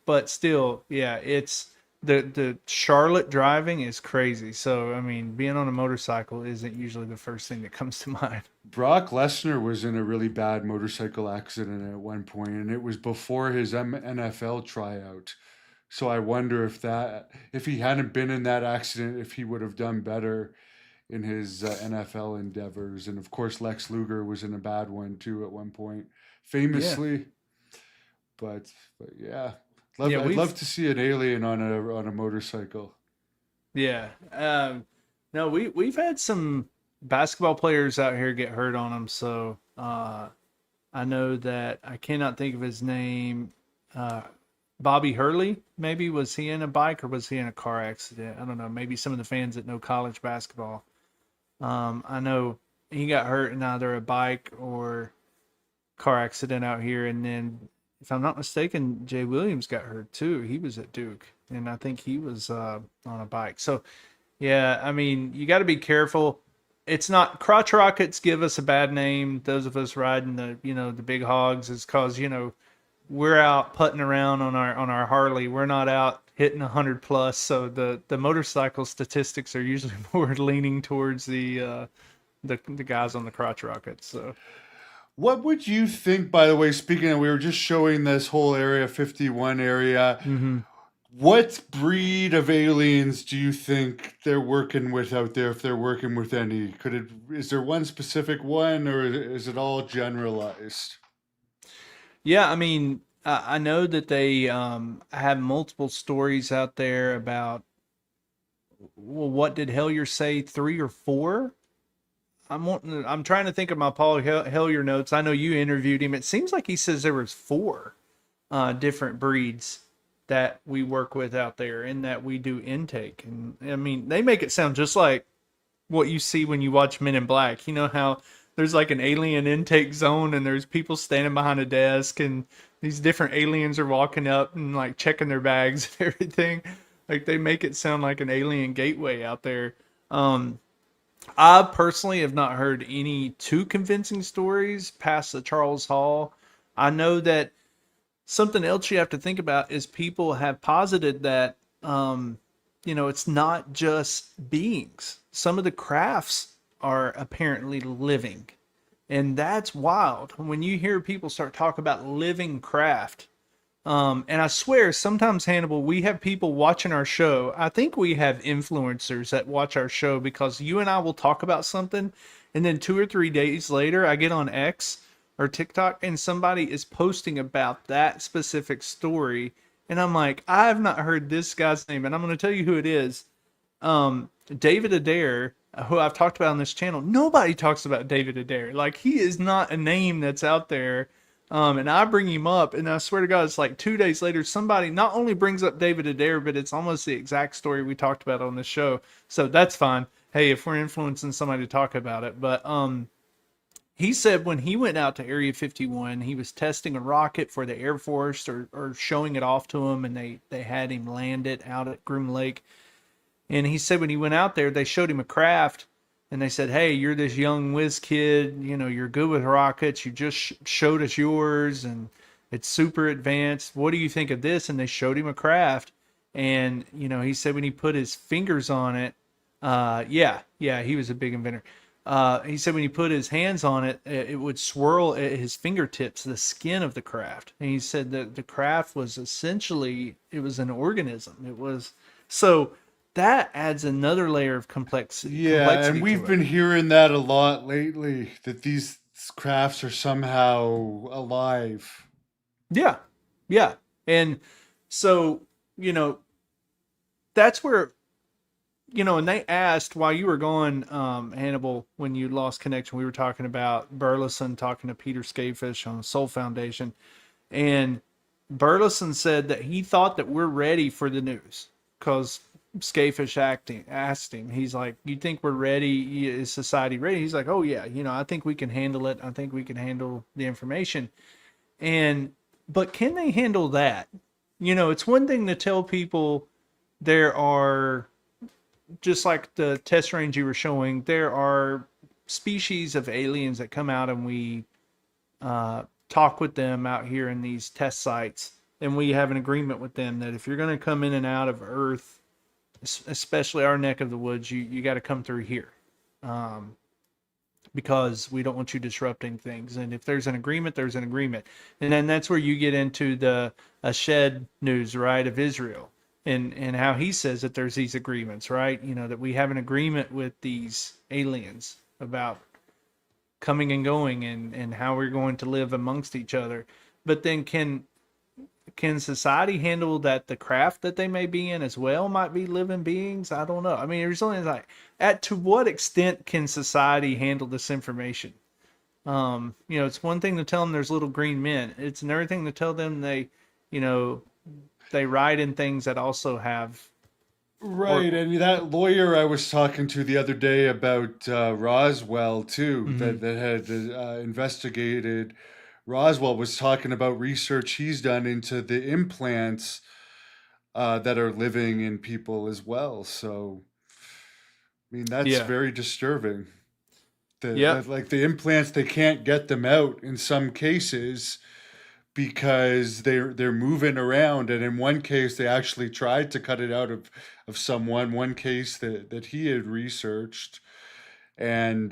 but still, yeah, it's the Charlotte driving is crazy. So I mean, being on a motorcycle isn't usually the first thing that comes to mind. Brock Lesnar was in a really bad motorcycle accident at one point, and it was before his NFL tryout. So I wonder if he hadn't been in that accident, if he would have done better in his NFL endeavors. And of course, Lex Luger was in a bad one too at one point, Yeah, famously. But yeah, yeah, I'd we've love to see an alien on a motorcycle. yeah. No, we've had some basketball players out here get hurt on them. So I know that I cannot think of his name. Uh, Bobby Hurley, maybe was he in a bike or was he in a car accident? I don't know. Maybe some of the fans that know college basketball. I know he got hurt in either a bike or car accident out here, and then if I'm not mistaken, Jay Williams got hurt too. He was at Duke, and I think he was on a bike. So yeah, I mean, you got to be careful. It's not crotch rockets give us a bad name. Those of us riding the big hogs is cause we're out putting around on our Harley. We're not out hitting 100 plus. So the motorcycle statistics are usually more leaning towards the guys on the crotch rockets. So What would you think, by the way, speaking of, we were just showing this whole Area 51 area. hmm What breed of aliens do you think they're working with out there, if they're working with any? Is there one specific one, or is it all generalized? yeah, I mean, I know that they have multiple stories out there about, well, what did Hellier say, 3 or 4? I'm trying to think of my Paul Hellier notes. I know you interviewed him. It seems like he says there was 4 different breeds that we work with out there and that we do intake. And I mean, they make it sound just like what you see when you watch Men in Black. You know how there's like an alien intake zone and there's people standing behind a desk and these different aliens are walking up and like checking their bags and everything. Like they make it sound like an alien gateway out there. Um, I personally have not heard any too convincing stories past the Charles Hall. I know that something else you have to think about is people have posited that it's not just beings. Some of the crafts are apparently living, and that's wild when you hear people start talking about living craft. And I swear, sometimes Hannibal, we have people watching our show. I think we have influencers that watch our show because you and I will talk about something, and then 2 or 3 days later, I get on X or TikTok, and somebody is posting about that specific story, and I'm like, I have not heard this guy's name, and I'm going to tell you who it is. David Adair, who I've talked about on this channel. Nobody talks about David Adair. Like he is not a name that's out there. And I bring him up, and I swear to God, it's like 2 days later, somebody not only brings up David Adair, but it's almost the exact story we talked about on the show. So that's fine. Hey, if we're influencing somebody to talk about it, but he said when he went out to Area 51, he was testing a rocket for the Air Force, or showing it off to him, and they had him land it out at Groom Lake. And he said when he went out there, they showed him a craft, and they said, "Hey, you're this young whiz kid. You know, you're good with rockets. You just showed us yours, and it's super advanced. What do you think of this?" And they showed him a craft, and he said when he put his fingers on it, yeah, he was a big inventor. He said when he put his hands on it, it would swirl at his fingertips, the skin of the craft. And he said that the craft was essentially, it was an organism. It was, so that adds another layer of Yeah, complexity and we've to it. been hearing that a lot lately, that these crafts are somehow alive. Yeah, yeah. And so, you know, that's where, and they asked while you were gone, Hannibal, when you lost connection, we were talking about Burleson talking to Peter Scafish on the Soul Foundation. And Burleson said that he thought that we're ready for the news because Scafish asked him, he's like, "You think we're ready? Is society ready?" He's like, "Oh, yeah, I think we can handle it. I think we can handle the information." But can they handle that? It's one thing to tell people there are, just like the test range you were showing, there are species of aliens that come out, and we talk with them out here in these test sites, and we have an agreement with them that if you're going to come in and out of Earth, especially our neck of the woods, you got to come through here, because we don't want you disrupting things. And if there's an agreement, there's an agreement. And then that's where you get into the Ashed news, right, of Israel, and how he says that there's these agreements, right? That we have an agreement with these aliens about coming and going, and how we're going to live amongst each other. But then can society handle that the craft that they may be in as well might be living beings? I don't know. I mean, there's only like, to what extent can society handle this information? It's one thing to tell them there's little green men. It's another thing to tell them you know, they ride in things that also have, Right, or, and that lawyer I was talking to the other day about Roswell too, mm-hmm. that had investigated Roswell, was talking about research he's done into the implants that are living in people as well. So, I mean, that's Yeah. very disturbing. Yep. That like the implants, they can't get them out in some cases because they're moving around, and in one case they actually tried to cut it out of someone, one case that he had researched, and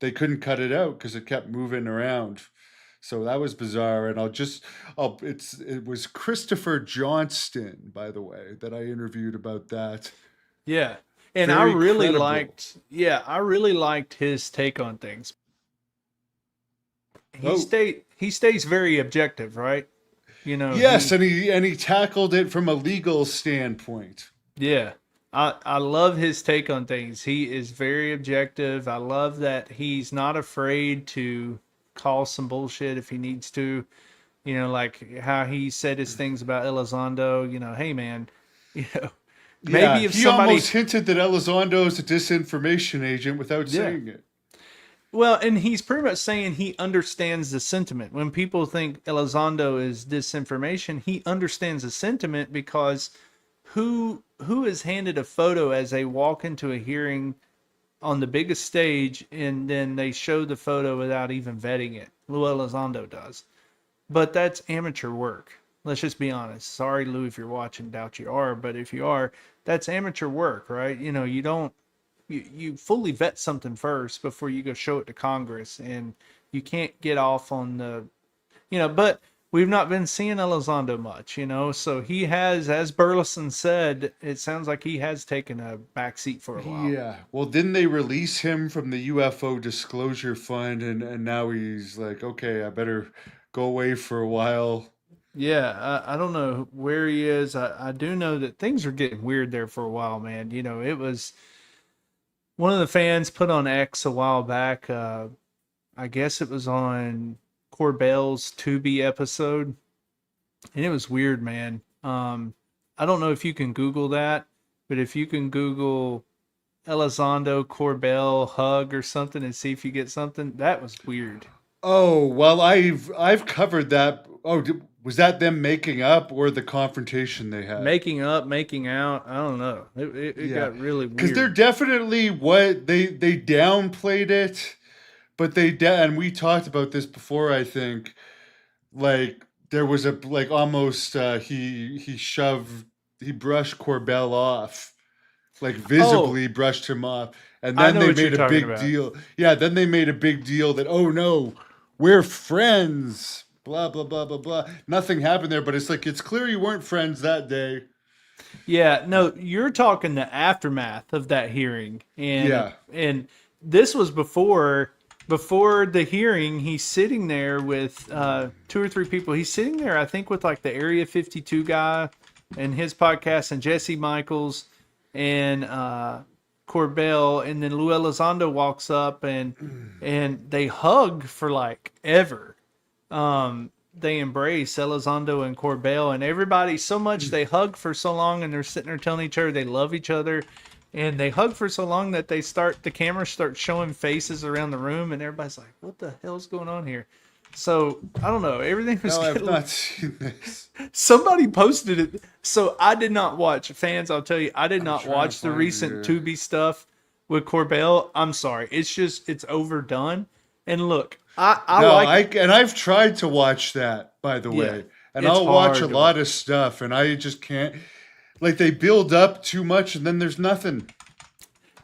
they couldn't cut it out because it kept moving around. So that was bizarre. And it was Christopher Johnston, by the way, that I interviewed about that. Yeah. And Very credible. I really liked his take on things. Oh, He stays very objective, right? yes, and he tackled it from a legal standpoint. Yeah. I love his take on things. He is very objective. I love that he's not afraid to call some bullshit if he needs to. Like how he said his things about Elizondo, hey man, you know, Yeah, maybe if he somebody, almost hinted that Elizondo is a disinformation agent without yeah. saying it. Well, and he's pretty much saying he understands the sentiment. When people think Elizondo is disinformation, he understands the sentiment because who is handed a photo as they walk into a hearing on the biggest stage, and then they show the photo without even vetting it? Lou Elizondo does. But that's amateur work. Let's just be honest. Sorry, Lou, if you're watching, doubt you are, but if you are, that's amateur work, right? You don't, you fully vet something first before you go show it to Congress, and you can't get off on the, but we've not been seeing Elizondo much, so he has, as Burleson said, it sounds like he has taken a back seat for a while. Yeah. Well, didn't they release him from the UFO Disclosure Fund, and now he's like, okay, I better go away for a while. Yeah, I don't know where he is. I do know that things are getting weird there for a while, man. It was one of the fans put on X a while back. I guess it was on Corbell's Tubi episode, and it was weird, man. I don't know if you can Google that, but if you can Google Elizondo Corbell hug or something and see if you get something. That was weird. Oh, well, I've covered that. Oh, was that them making up or the confrontation they had? Making up, making out. I don't know. It Yeah, got really because they're weird. definitely what they downplayed it, but and we talked about this before. I think like there was a like almost he brushed Corbell off, like Oh, visibly brushed him off, and I then know they what you're made a talking big about. deal. Yeah, then they made a big deal that, oh no, we're friends. Blah blah blah blah blah. Nothing happened there, but it's like it's clear you weren't friends that day. Yeah, no, you're talking the aftermath of that hearing, Yeah. and this was before the hearing. He's sitting there with two or three people. He's sitting there, I think, with like the Area 52 guy and his podcast, and Jesse Michaels and Corbell, and then Lou Elizondo walks up and they hug for like ever. They embrace Elizondo and Corbell and everybody so much. They hug for so long, and they're sitting there telling each other they love each other, and they hug for so long that the camera starts showing faces around the room, and everybody's like, "What the hell's going on here?" So I don't know. Everything was No, I've getting, not seen this. somebody posted it. So I did not watch, fans. I'll tell you, I did I'm not trying to watch the find recent it. Tubi stuff with Corbell. I'm sorry. It's overdone. And look, I No, like it. I've tried to watch that, by the Yeah, way, and it's I'll watch a hard to watch. lot of stuff, and I just can't. Like they build up too much, and then there's nothing.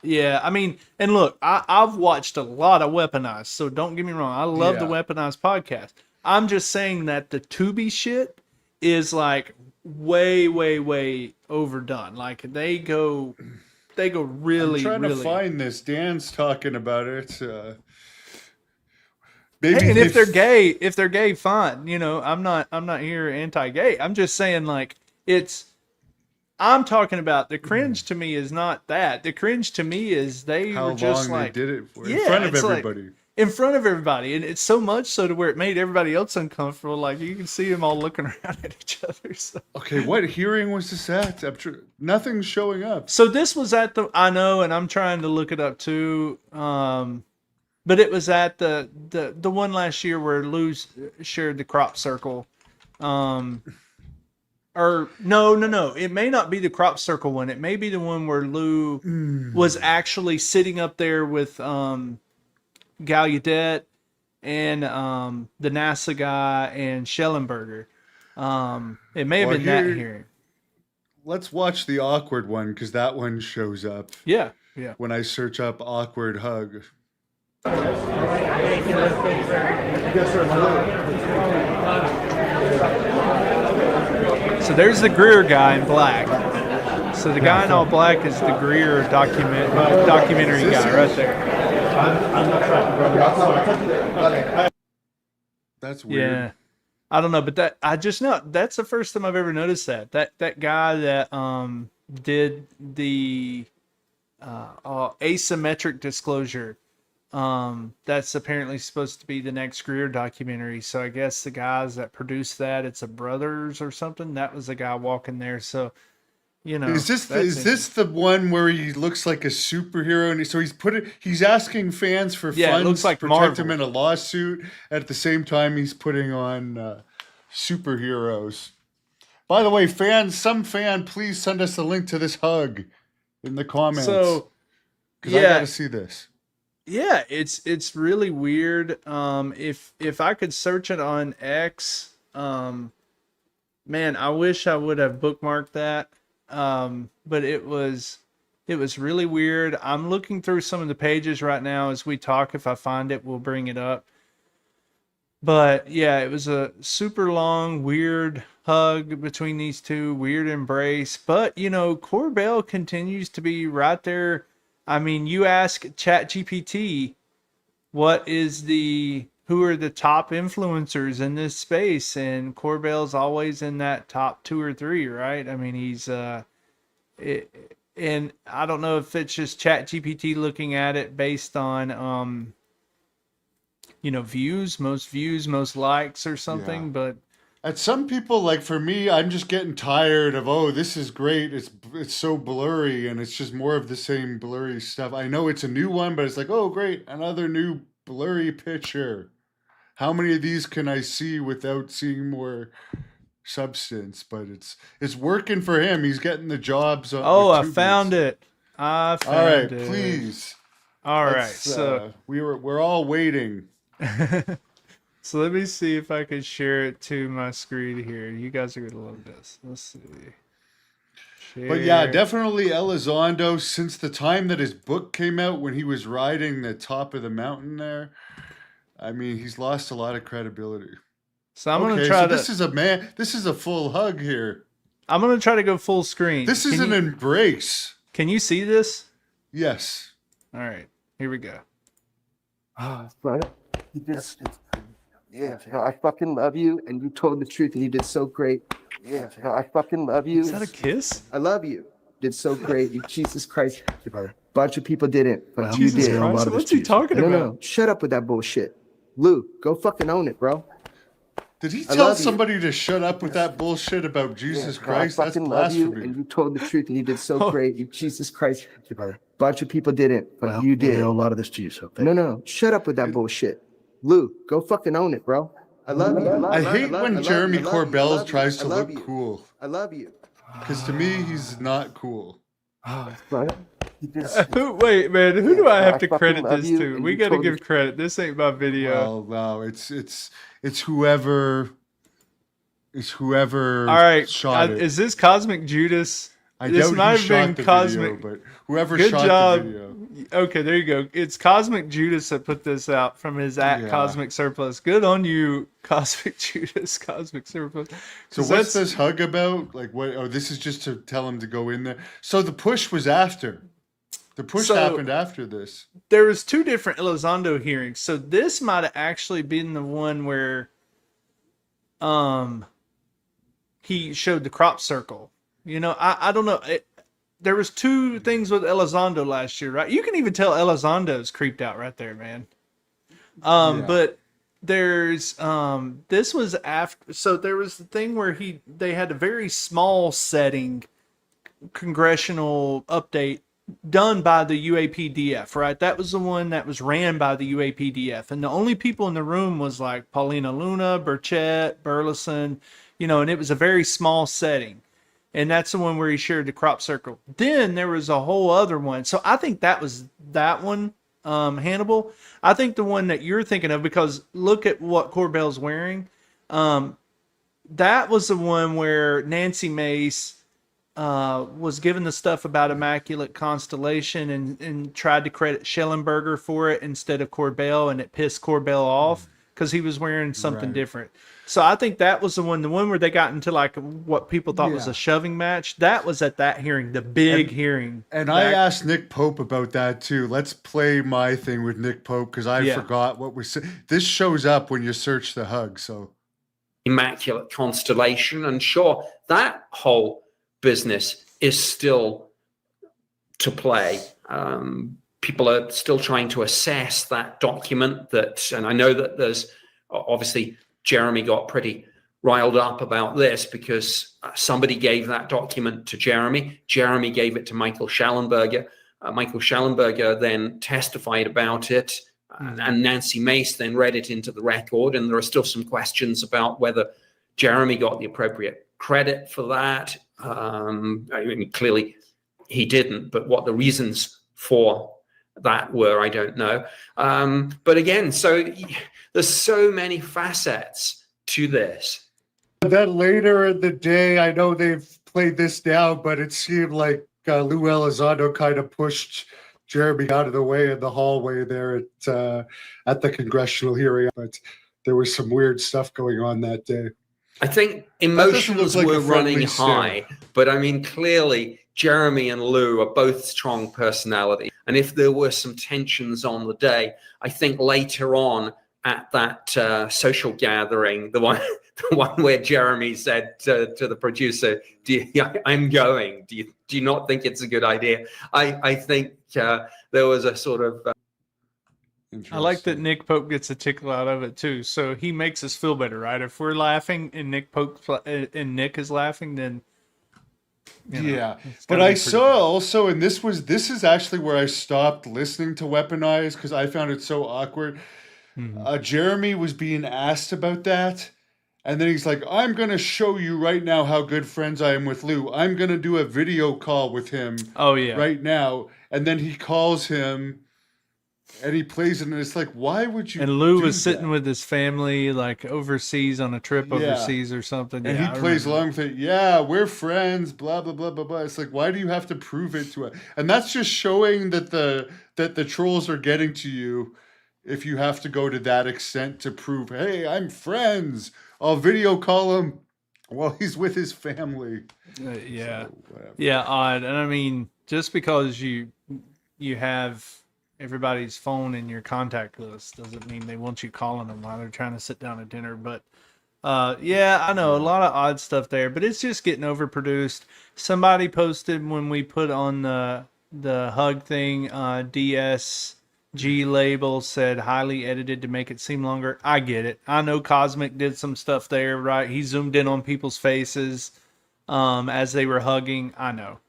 Yeah, I mean, and look, I've watched a lot of Weaponized, so don't get me wrong. I love the Yeah, Weaponized podcast. I'm just saying that the Tubi shit is like way, way, way overdone. Like they go I'm really, trying to really. find this. Dan's talking about it. Hey, Maybe and they. if they're gay, fine. I'm not here anti-gay. I'm just saying like it's. I'm talking about the cringe to me is not that. The cringe to me is they How were just long they like, did it for in front yeah, of it's like everybody. in front of everybody, and it's so much so to where it made everybody else uncomfortable. Like you can see them all looking around at each other. Okay, what hearing was this at? Nothing's showing up. So this was at the, I know, and I'm trying to look it up too. But it was at the one last year where Lou shared the crop circle. Um, or no, it may not be the crop circle one. It may be the one where Lou was actually sitting up there with Gallaudet and the NASA guy and Schellenberger. It may have Well, been that here, hearing. let's watch the awkward one because that one shows up Yeah, yeah. when I search up awkward hug. So there's the Greer guy in black. So the guy in all black is the Greer documentary guy right there. That's weird. Yeah. I don't know, but that I just know that's the first time I've ever noticed that. That guy that did the asymmetric disclosure. That's apparently supposed to be the next Greer documentary. So I guess the guys that produced that, it's a brothers or something. That was the guy walking there. So that's Is this the one where he looks like a superhero and he's asking fans for yeah, it looks funds to like protect him Marvel. in a lawsuit at the same time he's putting on superheroes. By the way, some fan, please send us a link to this hug in the comments So because I got yeah, to see this. yeah, it's really weird. If I could search it on X, man, I wish I would have bookmarked that. But it was really weird. I'm looking through some of the pages right now as we talk. If I find it, we'll bring it up. But yeah, it was a super long, weird hug between these two, weird embrace. But Corbell continues to be right there. I mean, you ask ChatGPT, who are the top influencers in this space, and Corbell's always in that top two or three, right? I mean, and I don't know if it's just ChatGPT looking at it based on views, most likes or Yeah. something, but At some people, like for me, I'm just getting tired of, oh, this is great. It's so blurry, and it's just more of the same blurry stuff. I know it's a new one, but it's like, oh, great, another new blurry picture. How many of these can I see without seeing more substance? But it's working for him. He's getting the jobs Oh, with I found tubers. it. I All found right, it. please. All right, Let's. so We're all waiting. so let me see if I can share it to my screen here. You guys are gonna love this. Let's see. But yeah, Share. definitely Elizondo. Since the time that his book came out, when he was riding the top of the mountain there, I mean, he's lost a lot of credibility. So I'm gonna Okay, try so to. this is a full hug here. I'm gonna try to go full screen. This is an embrace. Can you see this? Yes. All right, here we go. But you just, yeah, I fucking love you, and you told the truth, and you did so great. Yeah, I fucking love you. Is that a kiss? I love you. Did so great. You, Jesus Christ. Bunch of people didn't, but you Jesus did. Christ, what's he talking about? No, shut up with that bullshit. Lou, go fucking own it, bro. Did he I tell love you. somebody to shut up with that bullshit about Jesus Yeah, Christ? I That's fucking love you, blasphemy. and you told the truth, and you did so Oh. great. You, Jesus Christ. Bunch of people didn't, but you did. I owe a lot of this to you, so No, shut up with that bullshit. Lou, go fucking own it, bro. I love you. I hate when Jeremy Corbell tries to look you. cool. I love you. Because to me, he's not cool. But you just, Wait, man, who do I have I to fucking credit love this you, to? and We you gotta told me- give credit. This ain't my video. Well, no, it's whoever All right, shot it. is this Cosmic Judas? I this doubt might he have been shot the Cosmic. video, but whoever Good shot job. the video. Okay, there you go. It's Cosmic Judas that put this out from his Yeah. Cosmic Surplus. Good on you, Cosmic Judas, Cosmic Surplus. So 'Cause what's that's- this hug about? Like what? Oh, this is just to tell him to go in there. So the push was after. The push So- happened after this. There was two different Elizondo hearings, so this might have actually been the one where, he showed the crop circle. You know, I don't know. There was two things with Elizondo last year, right? You can even tell Elizondo's creeped out right there, man. Yeah. But there's this was after. So there was the thing where they had a very small setting congressional update done by the UAPDF, right? That was the one that was ran by the UAPDF, and the only people in the room was like Paulina Luna, Burchett, Burleson, you know, and it was a very small setting. And that's the one where he shared the crop circle. Then there was a whole other one. So I think that was that one, Hannibal. I think the one that you're thinking of, because look at what Corbell's wearing. That was the one where Nancy Mace was given the stuff about Immaculate Constellation and tried to credit Schellenberger for it instead of Corbell, and it pissed Corbell off because he was wearing something Right. different. So I think that was the one where they got into like what people thought was Yeah. a shoving match. That was at that hearing, the big hearing. And I Back- asked Nick Pope about that too. Let's play my thing with Nick Pope because I Yeah. forgot what was. This shows up when you search the hug. So Immaculate Constellation. And sure, that whole business is still to play. People are still trying to assess that document and I know that there's obviously Jeremy got pretty riled up about this because somebody gave that document to Jeremy. Jeremy gave it to Michael Schellenberger. Michael Schellenberger then testified about it. And Nancy Mace then read it into the record. And there are still some questions about whether Jeremy got the appropriate credit for that. I mean, clearly he didn't, but what the reasons for that were, I don't know. But again, so there's so many facets to this. then later in the day, I know they've played this down, but it seemed like Lou Elizondo kind of pushed Jeremy out of the way in the hallway there at the congressional hearing. But there was some weird stuff going on that day. I think doesn't emotions look like were a friendly running stare. high, but I mean, clearly Jeremy and Lou are both strong personality. And if there were some tensions on the day, I think later on at that social gathering, the one where Jeremy said to the producer, I'm going. Do you not think it's a good idea? I think there was a sort of I like that Interesting. Nick Pope gets a tickle out of it too. So he makes us feel better, right? If we're laughing and Nick is laughing, then Yeah, it's but gotta I be pretty saw good. also, and this is actually where I stopped listening to Weaponize because I found it so awkward. Mhm. Jeremy was being asked about that, and then he's like, "I'm gonna show you right now how good friends I am with Lou. I'm gonna do a video call with him Oh yeah, right now," and then he calls him and he plays it, and it's like, why would you and Lou do was sitting that? with his family like overseas on a trip Yeah. overseas or something. And he Yeah, I plays remember along that. with it. Yeah, we're friends. Blah blah blah blah blah. It's like, why do you have to prove it to us? And that's just showing that the trolls are getting to you. If you have to go to that extent to prove, hey, I'm friends. I'll video call him while he's with his family. Yeah, So whatever. yeah, odd. And I mean, just because you have everybody's phone in your contact list doesn't mean they want you calling them while they're trying to sit down at dinner. But yeah, I know a Yeah. lot of odd stuff there, but it's just getting overproduced. Somebody posted when we put on the hug thing, DSG label said highly edited to make it seem longer. I get it. I know Cosmic did some stuff there, right? He zoomed in on people's faces as they were hugging. I know.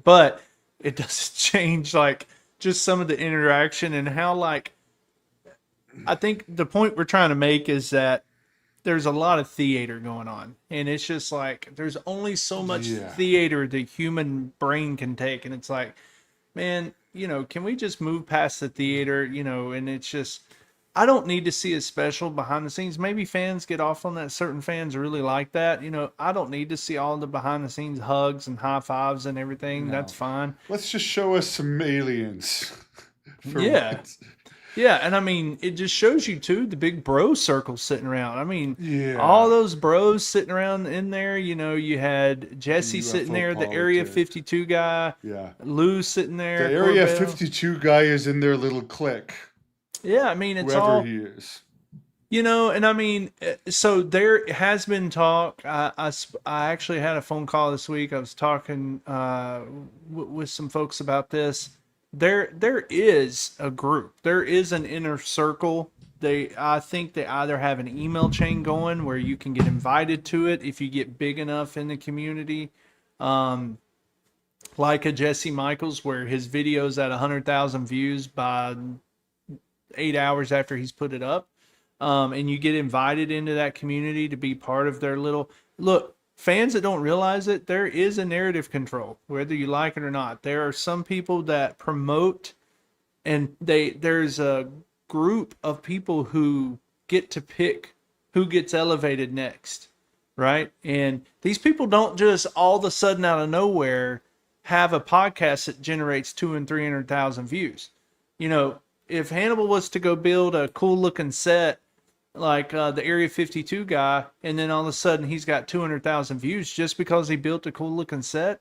But it doesn't change like just some of the interaction and how like I think the point we're trying to make is that there's a lot of theater going on, and it's just like there's only so much Yeah. theater the human brain can take, and it's like, man, can we just move past the theater, and it's just I don't need to see a special behind the scenes. Maybe fans get off on that. Certain fans really like that. I don't need to see all the behind the scenes hugs and high fives and everything. That's No. fine. Let's just show us some aliens for Yeah. once. Yeah, and I mean, it just shows you too the big bro circle sitting around. I mean, all Yeah. those bros sitting around in there. You had Jesse sitting UFO there, the Area politics. 52 guy, Yeah. Lou sitting there, The Area Corbell. 52 guy is in their little clique, Yeah, I mean, it's whoever all he is. and I mean, so there has been talk. I actually had a phone call this week. I was talking with some folks about this. There is a group. There is an inner circle. I think they either have an email chain going where you can get invited to it if you get big enough in the community, like a Jesse Michaels, where his video's at 100,000 views by 8 hours after he's put it up, and you get invited into that community to be part of their little look. Fans that don't realize it, there is a narrative control, whether you like it or not. There are some people that promote, and there's a group of people who get to pick who gets elevated next, right? And these people don't just all of a sudden out of nowhere have a podcast that generates 200,000 and 300,000 views. If Hannibal was to go build a cool looking set like the Area 52 guy, and then all of a sudden he's got 200,000 views just because he built a cool looking set,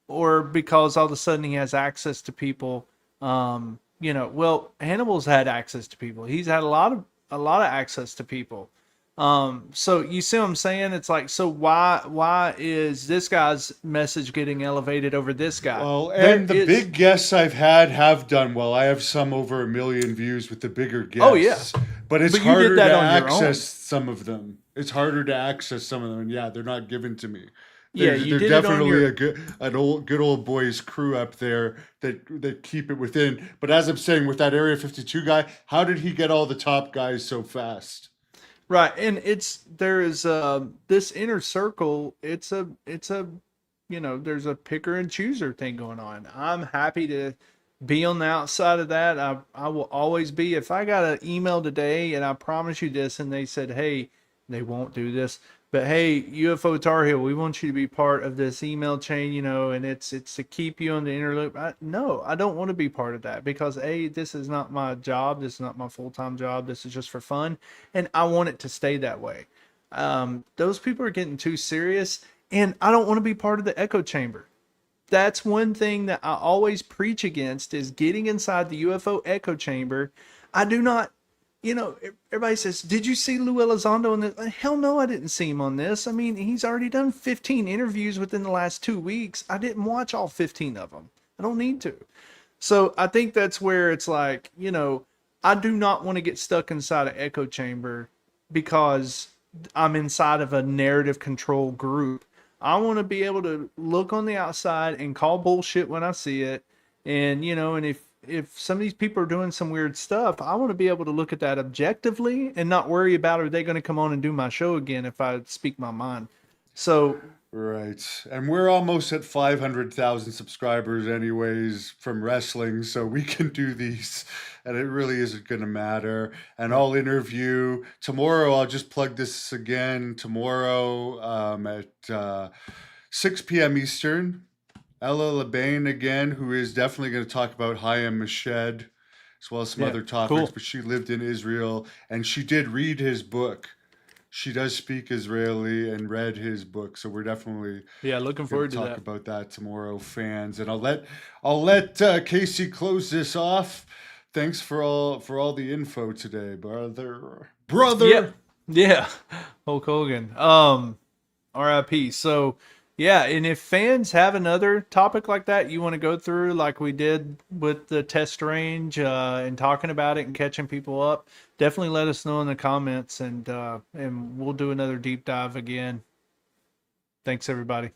or because all of a sudden he has access to people. Well, Hannibal's had access to people. He's had a lot of access to people. So you see what I'm saying? It's like, so why is this guy's message getting elevated over this guy? Well, and the big guests I've had have done well. I have some over 1 million views with the bigger guests. Oh, yeah. But it's But you did harder that to on your own. access some of them. It's harder to access some of them. And yeah, they're not given to me. Yeah, There's- you they're did it on definitely your. a good old boys crew up there that keep it within. But as I'm saying, with that Area 52 guy, how did he get all the top guys so fast? Right, and there is this inner circle. It's a there's a picker and chooser thing going on. I'm happy to be on the outside of that. I will always be. If I got an email today and I promise you this, and they said, hey, they won't do this, but hey, UFO Tarheel, we want you to be part of this email chain, and it's to keep you on the inner loop. No, I don't want to be part of that because this is not my job. This is not my full-time job. This is just for fun, and I want it to stay that way. Those people are getting too serious, and I don't want to be part of the echo chamber. That's one thing that I always preach against is getting inside the UFO echo chamber. I do not. Everybody says, did you see Lou Elizondo on this? Hell no, I didn't see him on this. I mean, he's already done 15 interviews within the last 2 weeks. I didn't watch all 15 of them. I don't need to. So I think that's where it's like, I do not want to get stuck inside an echo chamber because I'm inside of a narrative control group. I want to be able to look on the outside and call bullshit when I see it. And, and if some of these people are doing some weird stuff, I want to be able to look at that objectively and not worry about, are they going to come on and do my show again if I speak my mind? So Right. And we're almost at 500,000 subscribers anyways from wrestling, so we can do these and it really isn't going to matter. And I'll interview tomorrow. I'll just plug this again tomorrow at 6 p.m. Eastern. Ella Labane again, who is definitely going to talk about Hayam Mashed as well as some other topics, cool. but she lived in Israel and she did read his book. She does speak Israeli and read his book, so we're definitely looking going forward to to talk that. about that tomorrow, fans. And I'll let Casey close this off. Thanks for all the info today, brother. Yeah. Hulk Hogan. RIP. So yeah, and if fans have another topic like that you want to go through, like we did with the test range, and talking about it and catching people up, definitely let us know in the comments, and we'll do another deep dive again. Thanks everybody.